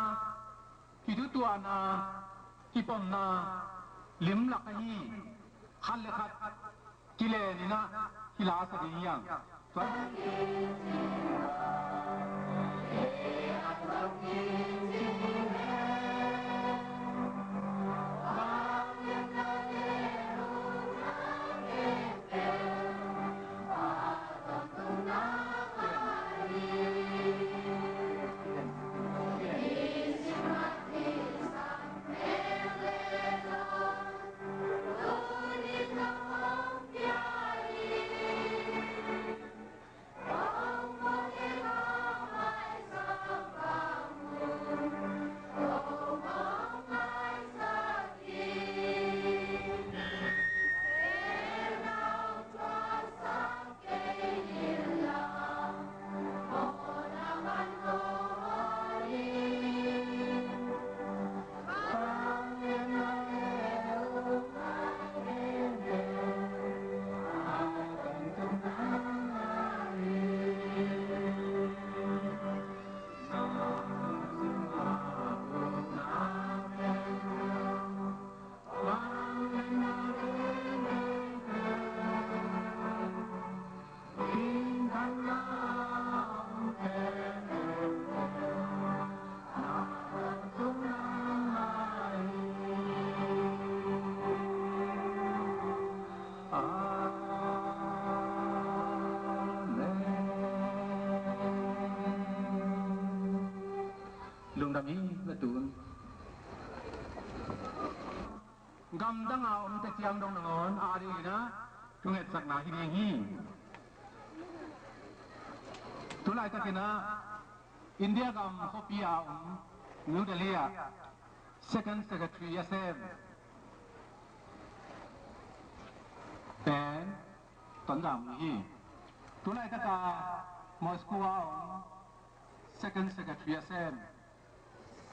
hidu tua na hipon na lim lak hi khan le khat kile ni na hila sa ding yang มีละตูนกำดังเอาแต่เจียงดงนอนอาดีนะทุเฮ็ดสักนาที่นี่ฮีทุไลตะกินะอินเดียกำคอปีเอานิวเดลีอ่ะ second secretary SM เป็นต้นดำฮีทุไลตะกามอสโกเอา second secretary SM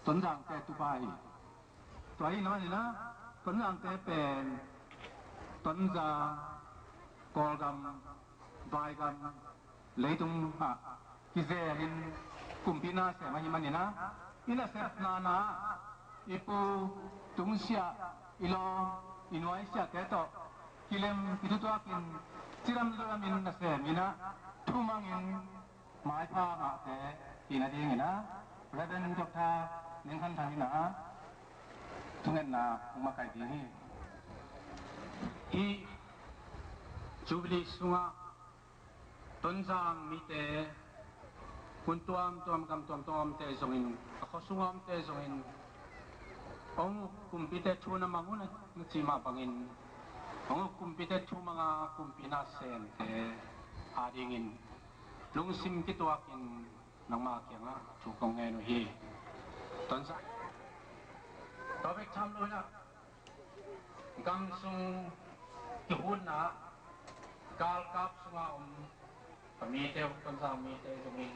ต้นดำแต่ตุบายตัวนี้น้อยนะต้นดำแต่เป็นต้นจากอลกำบายกำเลยตรงกิเซหินกุมพินาเสมาหิมันนี่นะอินาเซฟนานาอีปูตุงเสียอิลออินไว้เสียแก่ต่อกิเลมอิทุตัวกินจิรัมตัวมินนาเสมินะทุมังอินหมายพามาแต่อินาดีนี่นะเรเบนจบท่าเน้นขันทางนี่นะทุกเงินนะมาไกลดีนี่อีจูบิลีสุงะต้นจางมีแต่คุณตัวมกำตัวมเตจงอินข้อสุงามเตจงอินองคุมพิเตชูนามังุนจิมาบังอินองคุมพิเตชูมังคุมพินาเซนเตอาดิงินลุงซิมกิตัวกินนังมาเกียงะจูกงเงนุฮีต้นจางต่อไปทำเลยนะกำสุงกิหุนนะกาลกับสุงามีเตต้นจางมีเตจงอิน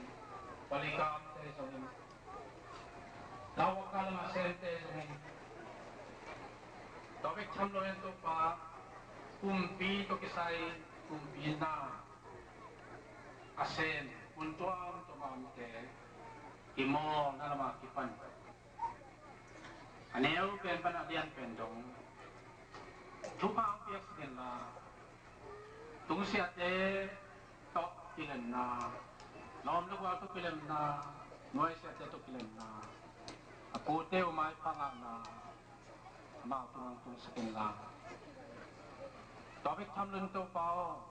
Palikam te songin lawakal masel te songin tobek chamloen to pa kumpi to kisai kumpi na asen untuam to mamte imo na lama kipan aneu pen panadian pendong chupa piak sin la tungsia te to kilen na Nom lu waktu film na, noise ada tu film na. Aku teu mai pangak na, mau tung sekin la. Topik thamlun tu pau,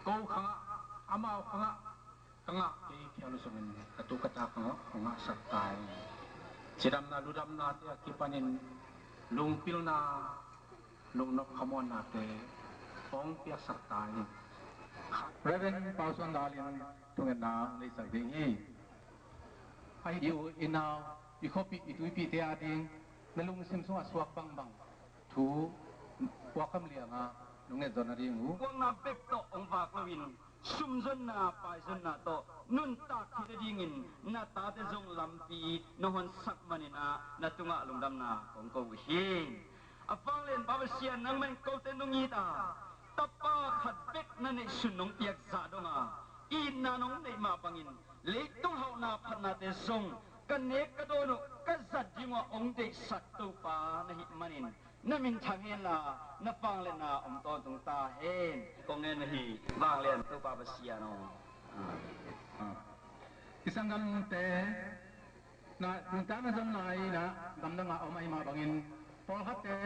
kau khanga, amau khanga di kialu sungin, atu kata khanga sakai. Cidam na ludam na te akipanin lungpil na, lungnok kamon na te, ong piak sakai. Reverend Pauson Dalian Tungenaในสักเดียงไออยู่อินาวอีคอปีอีตุยปีเตียดิงนั่นลุงซิมส่งสวกบังถูวักคำเลียงลุงเนี่ยจนอะไรงูกวางนาเป็กโตองฝากลวินซุ่มจนนาไปจนนาโตนุ่นตาที่ได้ยินนาตาจะจงลำปีนหนสักมันนานาตุงะลุงดำนาของกูหินอฟังเล่นบาบเซียนนังมันกูเต้นนุ่งยีตาTapa khatbek na ne sunong piak sa donga ina nong nei ma pangin leitung hau na phanna te song kanek kadono kazat jingwa ong de sattu pa na hi manin namin thanghen la na panglen na om ton tung ta hen kong nen hi wanglen tu pa basia no isangam te na tana jam nai na damdanga omai ma bangin pol hatte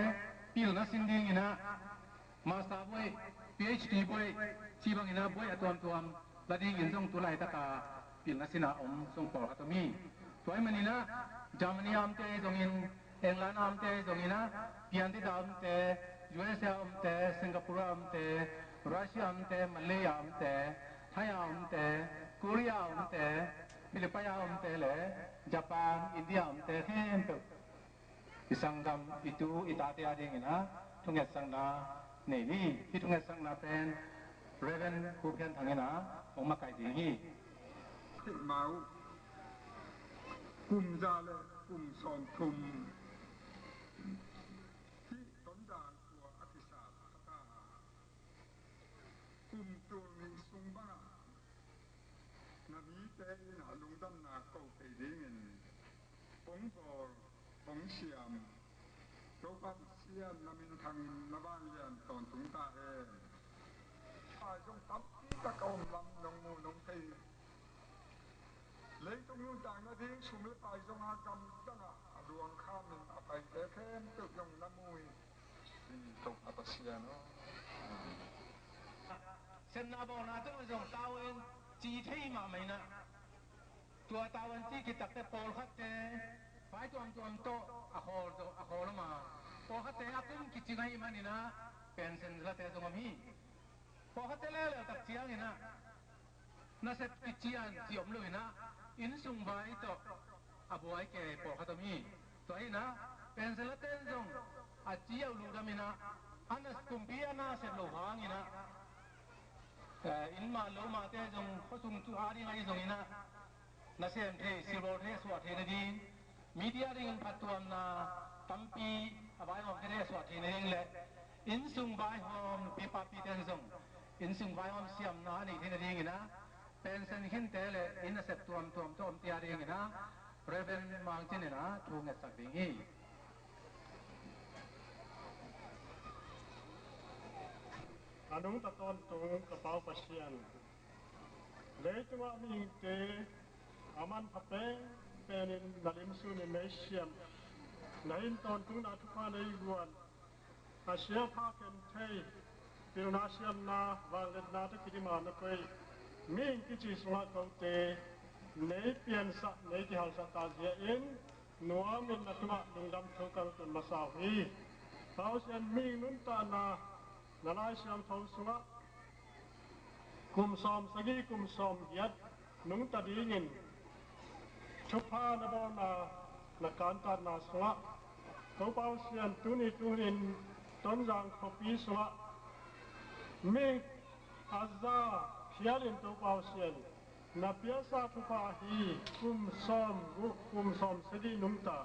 pil na sinding ina Master boy, PhD boy, sibang ina boy atuam lading insong tulay taka pilnasina song por atomi. Tuay manina, Germany amte zongin, England amte zongina, Pianti amte, USA amte, Singapore amte, Russia amte, Malaya amte, Thai amte, Korea amte, Philippines amte le, Japan, India amte, hempe. Isangam itu itate ading ina, tunget sangna.นี่ที่ทุกอย่างสังนาเป็นเรเวนผู้เพียรทางนี้นะองมาไก่ดีฮีที่เมากุมจาเลกุมสอนทุมที่ต้นด่างตัวอธิษฐานตากุมตัวนี้สูงบ้างนานี้เตยหาลุงดำนาเก่าไปดีเงินปงบอลปงเสียมโลกัสเซียนนามินทางนาบ้านเรียนตอนถุงตาเองอาจงทับที่ตะกอมลำนงมูนงตีเลยตรงนู้นต่างนาทีชุมเลไปจงหากรรมตั้งดวงข้ามมินอภัยแต่แค่ตึกยงน้ำมุยตกอัปเสียเนาะเส้นนาบอนาต้องจงเต้าเองจีที่มาไหมนะ ตัวตาวันที่กิตักแต่ปอลคัดแต่ไฟตัวโตอะโคลมาปอคัดแต่อากุมกิจิไงมันนี่นะเป็นเซนละแต่ตรงมีปอคัดแต่แล้วตักเจียงนี่นะน่าเสร็จกิจิอันที่อมเลยนะอินซุงไว้ตกอาบัวไอแก่ปอคัดมีตัวนี้นะเป็นเซนละแต่ตรงอาเจียวลูดามินะอันนั้นกุมพีอันน่าเสร็จโลหะนี่นะอินมาโลมาแต่ตรงเขาซุงตุอารีไงตรงนี้นะna sempre si vorre su atene din media ring patuam na tampi abai hom kere su atene ring le in sung bai hom pipa pi ten sung in sung bai hom siam na ni thene ring na pension hin te le in sep tuam tom tia ring na reven mang chin na thu nge sak ding hi anung ta ton tung ka pau pasian le tuwa mi te aman pape penin dalim sun nation nain ton tung na tu pa nei ruan asia pa ken thei pil nation na wanglet na ta kidima na koi ming ki chi swa ko te nei pian sa nei ki hal sa ta zia in nuam min na tuma ding dam tho kang tun ma sa hi pau sian ming nun ta na lai siam thau sunga kum som sagi kum som yat nung ta di nginชุพานะบ่นะการตัดนาสวะเขาเป้าเสียนตุนิตุรินต้นจางขปีสวะเมฆอาซาเพียลินตัวเป้าเสียนนับเปียสาทุพาฮีกุมซ้อมกุมซ้อมสดีนุมตา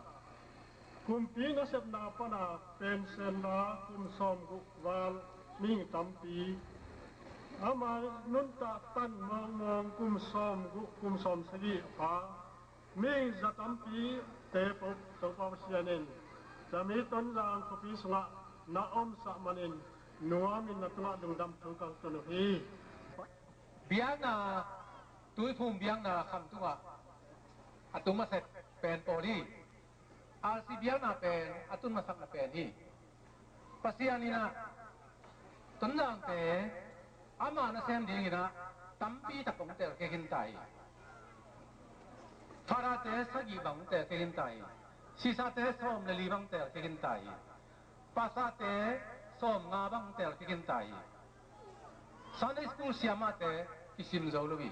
กุมปีนะเสบนาปนาเป็นเซนลากุมซ้อมกุวาลมิ่งตำปีอามานุนตาตันมองกุมซ้อมกุมซ้อมสดีฟ้ามีจะตำปีเตปกตัวปาวเสียนินจะมีต้นรางขปีสงะนาอมสะมันินนัวมินนัตงะดึงดำทุกังตุนฮีเบียงนาตุยภูมิเบียงนาคำตัวอตุมาเสร็จเป็นโปลีอาซีเบียงนาเป็นอตุมาสักนาเป็นฮีปัสยานีนะต้นรางเตอามานะเซมดีนะตำปีตะกงเตะเกินไตฟาราเตสกีบังเตเกินไตซีซาเตสอมเลลีบังเตเกินไตปาซาเตสอมงาบังเตเกินไตซันเดย์สคูลเสียมาเตกิซิมโซลวี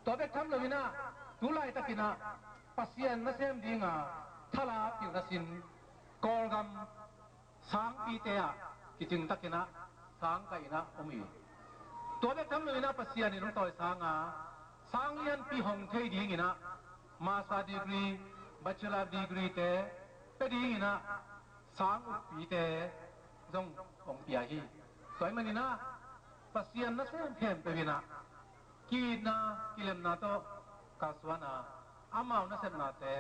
ตัวเบกทำลวินะตุลายตะกินะปัสยันนะเซมดีงาทลาปิวนะสินกอลกัมสังปีเตะกิจิงตะกินะสังไกนะอมีตัวเบกทำลวินะปัสยันนี่ลงต่อยสังาสังยันปีหงเทดีงินะMaster degree, bachelor degree te, pedi na sang upi te, zong ong pia hi. Toy manina, pasian na sem phem pe bina. Ki na kilem na to kaswana, amau na sem na te,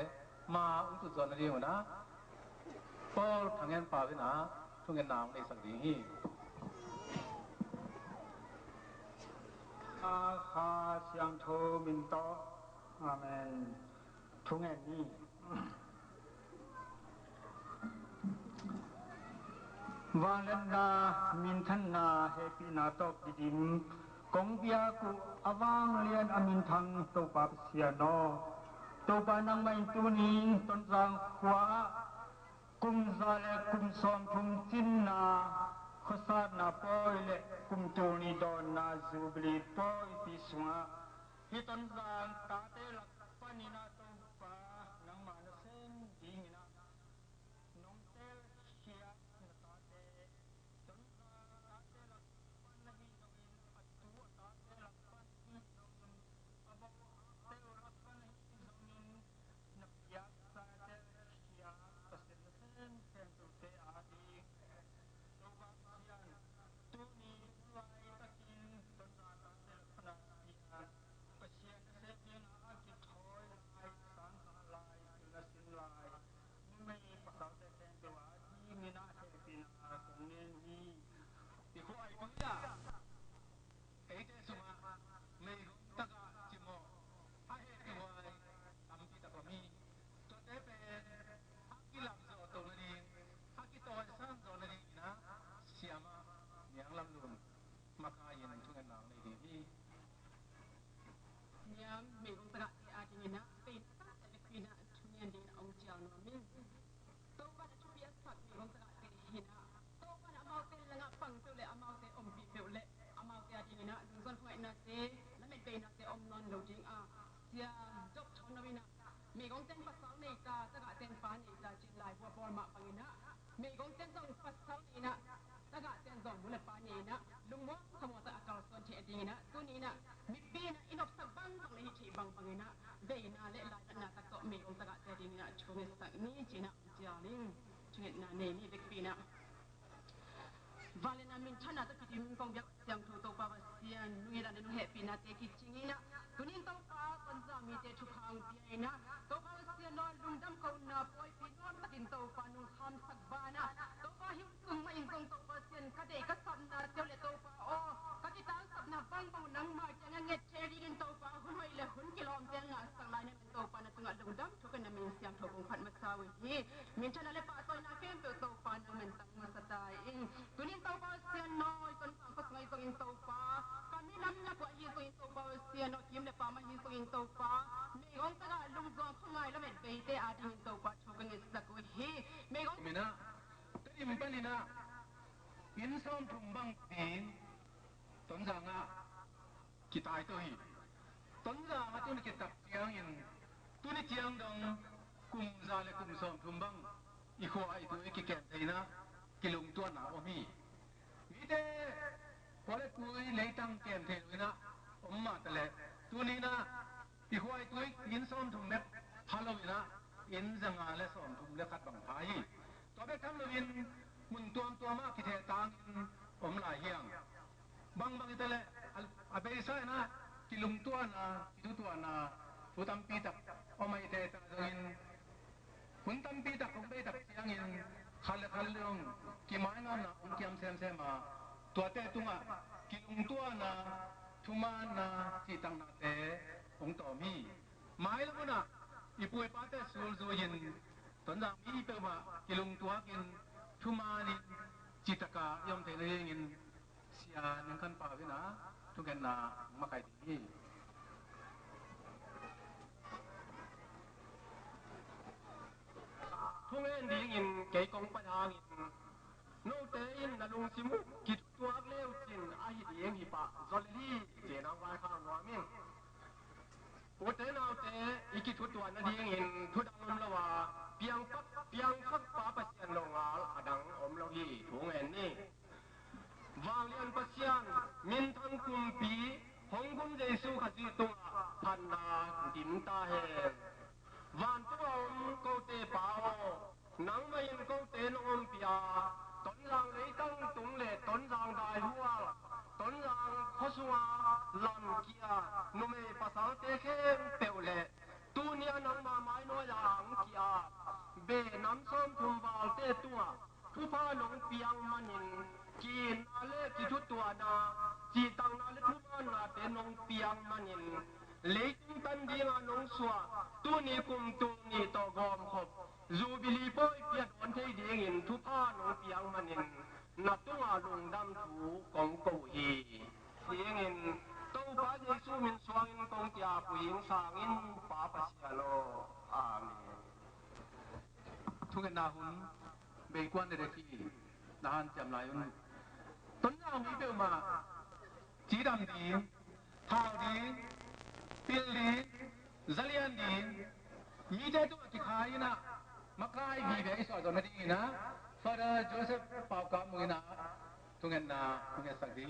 ma ung tu zon ri na. Pol thangen pa bina, thungen nam nei sak ding hi. อาคาเสียงโทมินโตอาเมนทุกแห่งนี้วาเลนนามินทันนาเฮปินาตกดิมกงเบียกุอวางเลียนอมินทังตปาเสียโนตปานังไมตุนีต้นจางขวากุมซาเลกุมซอมทุมจินนาขสาดนาปอยเลกุมตูนีดอนนาจูบลีปอยปิสวาฮิต้นจางตาเตลักปานินาตปานังมานะเซนดีนะนงเตเขียนตาเตต้นจางตาเตลักปานะฮินวินอัตตุตาเตลักปานินวินอบะเตลักปานะฮินวินนับยาตาเตเขียตัสเตเซนเซนตุเตอาดีตุนีไลตะกินต้นจางตาเตลักปานะฮินปะเชียนเซเปียนอากิถอยไอสังหลายจุลสินลายไม่ปะเสาแต่แทนตัวที่มีนาเทปินาคงเนนีดิโคไอตุยาเอเตสุมาไม่ตะกะจิโมอาเฮติวายตัมปิตะกมีตัวเตเป็นฮักกิลัมโซโตนนีฮักกิโตซันโซนนีนะเสียมาเนียงลำลุนมาคายินทุกนางในดีที่เนี่ยมีองค์ประอาจารย์นะ sia jok chon na mi gong ten pasal nei ta ta ga ten fa nei ta chin lai bo por ma pangina mi gong ten song pasal nei na ta ga ten song bu le pa nei na lung mo khamo ta akal son che ding na tu ni na mi pi na inok sak bang bang nei chi bang pangina de na le lai na ta to mi gong ta ga te ding na chung sak ni chi na ja ling chung na nei ni bek pi na Valena min chana ta kiti min kong biak siang thu to pa sian nui la nu happy na te ki chingina tunin to pa kon za mi te thu khang pi na to pa sian no lung dam ko na poi pi no takin to pa nu kham sak ba na to pa him sum ma in kong to pa sian ka de ka sam na te le to pa o ka ki tal sab na bang bang nang ma changa nget che ri din to pa hun hoi le hun kilom te nga sang lai na to pa na tunga lung dam thu kan na min siang tho kong khat ma sa wi hi min chana le pa toy na kem pe to pa na men tang ma sa tai in tunin to pa sian noi kon ko ngai to in to pa kami lam na ko hi to in to pa sian no kim le pa ma hi to in to pa me gong ta lung zo khongai la men be te a ding to pa thu kan is sak wi hi me gong mina tadi mpanina in som thum bang tin ton janga kitai to hi ton janga tu ni kitak chiang in tu ni chiang dong kum za le kum som thum bang i kho ai tu ki kem theina kilung tu na o mi mi te pole tui le tang kem the luina omma tale tu ni na i kho ai tu in som thum le halowina in janga le som thum le khat bang phai to be tham lin mun tuam tuama ki the tang in om la hiang bang bang itale abe sa na kilung tu na tu tu na putam pi tak omai te ta in kun tam pi tak ong be tak siang in khal khal long ki mai na na ong kiam sem sem ma tua te tunga kilung tu na thuma na chi tang na te ong to mi mai la na ipui pa te sul zu yin ton jang mi pe ma kilung tua kin thuma ni chitaka yom te le ngin sia nang kan pa wi na tu gen na ma kai ti thung en ding in ke kong pa hang in no te in na lung simu kit tuak leu chin a hi ding hi pa zol li je na wa kha wa min o te na te iki thu tuan na ding in thu dang om la wa piang khak pa pa sian lo ngal adang om lo hi thung en ni wang lian pa sian min thang kum pi hong kum jesu kha ji tu phan na dim ta he van tu om ko te pa o nang ma in ko te no om pia ton lang lei tang tung le ton jang dai hua ton lang khosua lan kia no me pasal te khem peu le tu nia nang ma mai no yang kia be nam som thum wal te tua thu pa nong piang manin kin ale ki thu tua na chi tang na le thu ma na te nong piang manin leitung tan dinga nong swa tu ni kum tung ni to gom khop zubili poi pia don thei ding in thu pa nong piang manin na tunga lung dam thu kong ko hi ding in to pa jesu min swang in kong tia pu yin sang in pa pa sia lo amen thu gen na hun be kwan de ki dan jam lai un ton jang mi pe ma chi dam di thao di pil di zalian di mi te tu ki khai na makai bi be so do na di na Father Joseph Pau Ka mu na tu gen na tu gen sak di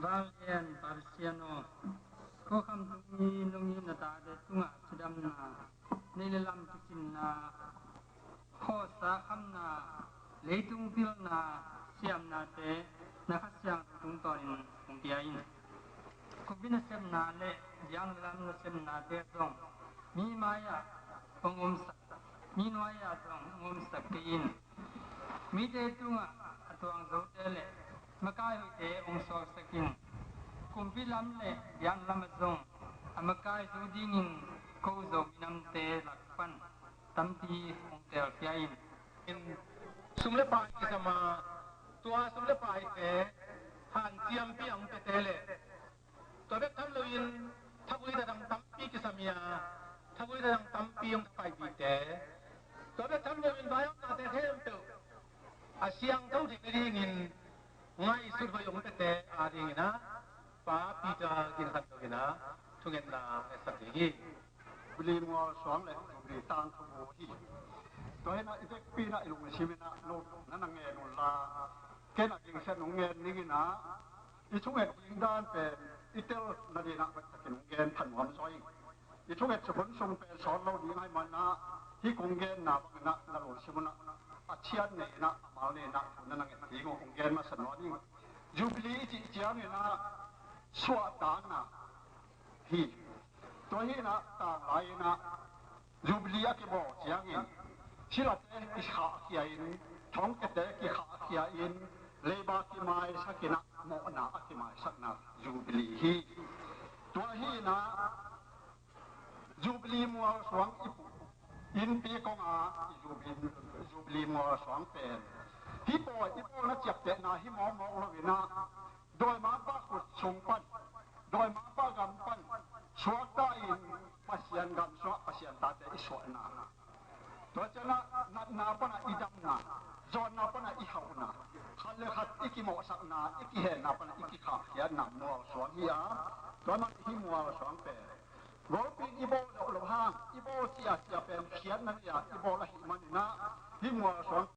Valian Parsiano ko kham tu ni nong ni na ta de tunga chidam na ne le lam kisin na kho sa kham na leitung pil na siam na te na khasyang tung to in ong tia in ko bin sem na le yang lam na sem na te dong mi maya ong sak mi noya dong sak ke in mi te tunga atwang zo te le makai te ong so sakin kumpi lam le yang lam zong amakai su dingin ko zo minam te lakpan tampi ong tel piain in sumle pa ki sama tua sumle pa te han tiam piang pe te le to be tham lo in thabui da dang tampi ki samia thabui da dang tampi ong pai bi te to be tham lo in bayong na te hem pe asiang thau thi ri ngin ngai sur ba yong pe te a ding na ป้าปีจะกินขัดตัวนะทุกเงินนาไอ้สักทีบุรีมัวสองเลยบุรีตางขโมยตัวให้นะอีกปีนะอีลุงชิมินะโน่นั่นนางเงินโนลาแค่นักยิงเส้นนงเงินนี่นะอีช่วงเงินยิงด้านเป็นอีเตลนาดีนะเป็นตะกินเงินพันหัวซอยอีช่วงเงินสมุนทรงเป็นสอนเราดีให้มันนะที่กงเงินนะบังนะนั่นหลวงชิมินะอาเชียนเนี่ยนะมาเนี่ยนะนั่นนางเงินที่กงเงินมาสนองนี่จูบลีจีเจ้าเนี่ยนะสวดานนะที่ตัวนี้นะต่างหลายนะจูบลีก็บอกเสียงเองชิลาเตกิขาเขียนท้องเตกิขาเขียนเลบากิไมสักนะโมนากิไมสักนะจูบลีฮีตัวนี้นะจูบลีมัวสวงอินปีกงอาจูบลีมัวสวงเป็นฮิปโปนะจับเตนะฮิมอมอลวินะโดยมาป้ากุดชงปันโดยมาป้ากำปันสวกตาอินปัสยันกำสวกปัสยันตาเตอิสวนาตัวเจ้านะนาปนะอิดัมนาจอนนาปนะอิฮาวนาขันเลขัดอิกิโมสักนาอิกิเฮนาปนะอิกิขาเขียนนำมัวสวงฮิยาตัวมันฮิมัวสวงเป็นโรปินอิโบดอกลบห้างอิโบเสียเป็นเขียนนั่นยาอิโบละหิมันนะฮิมัวสวง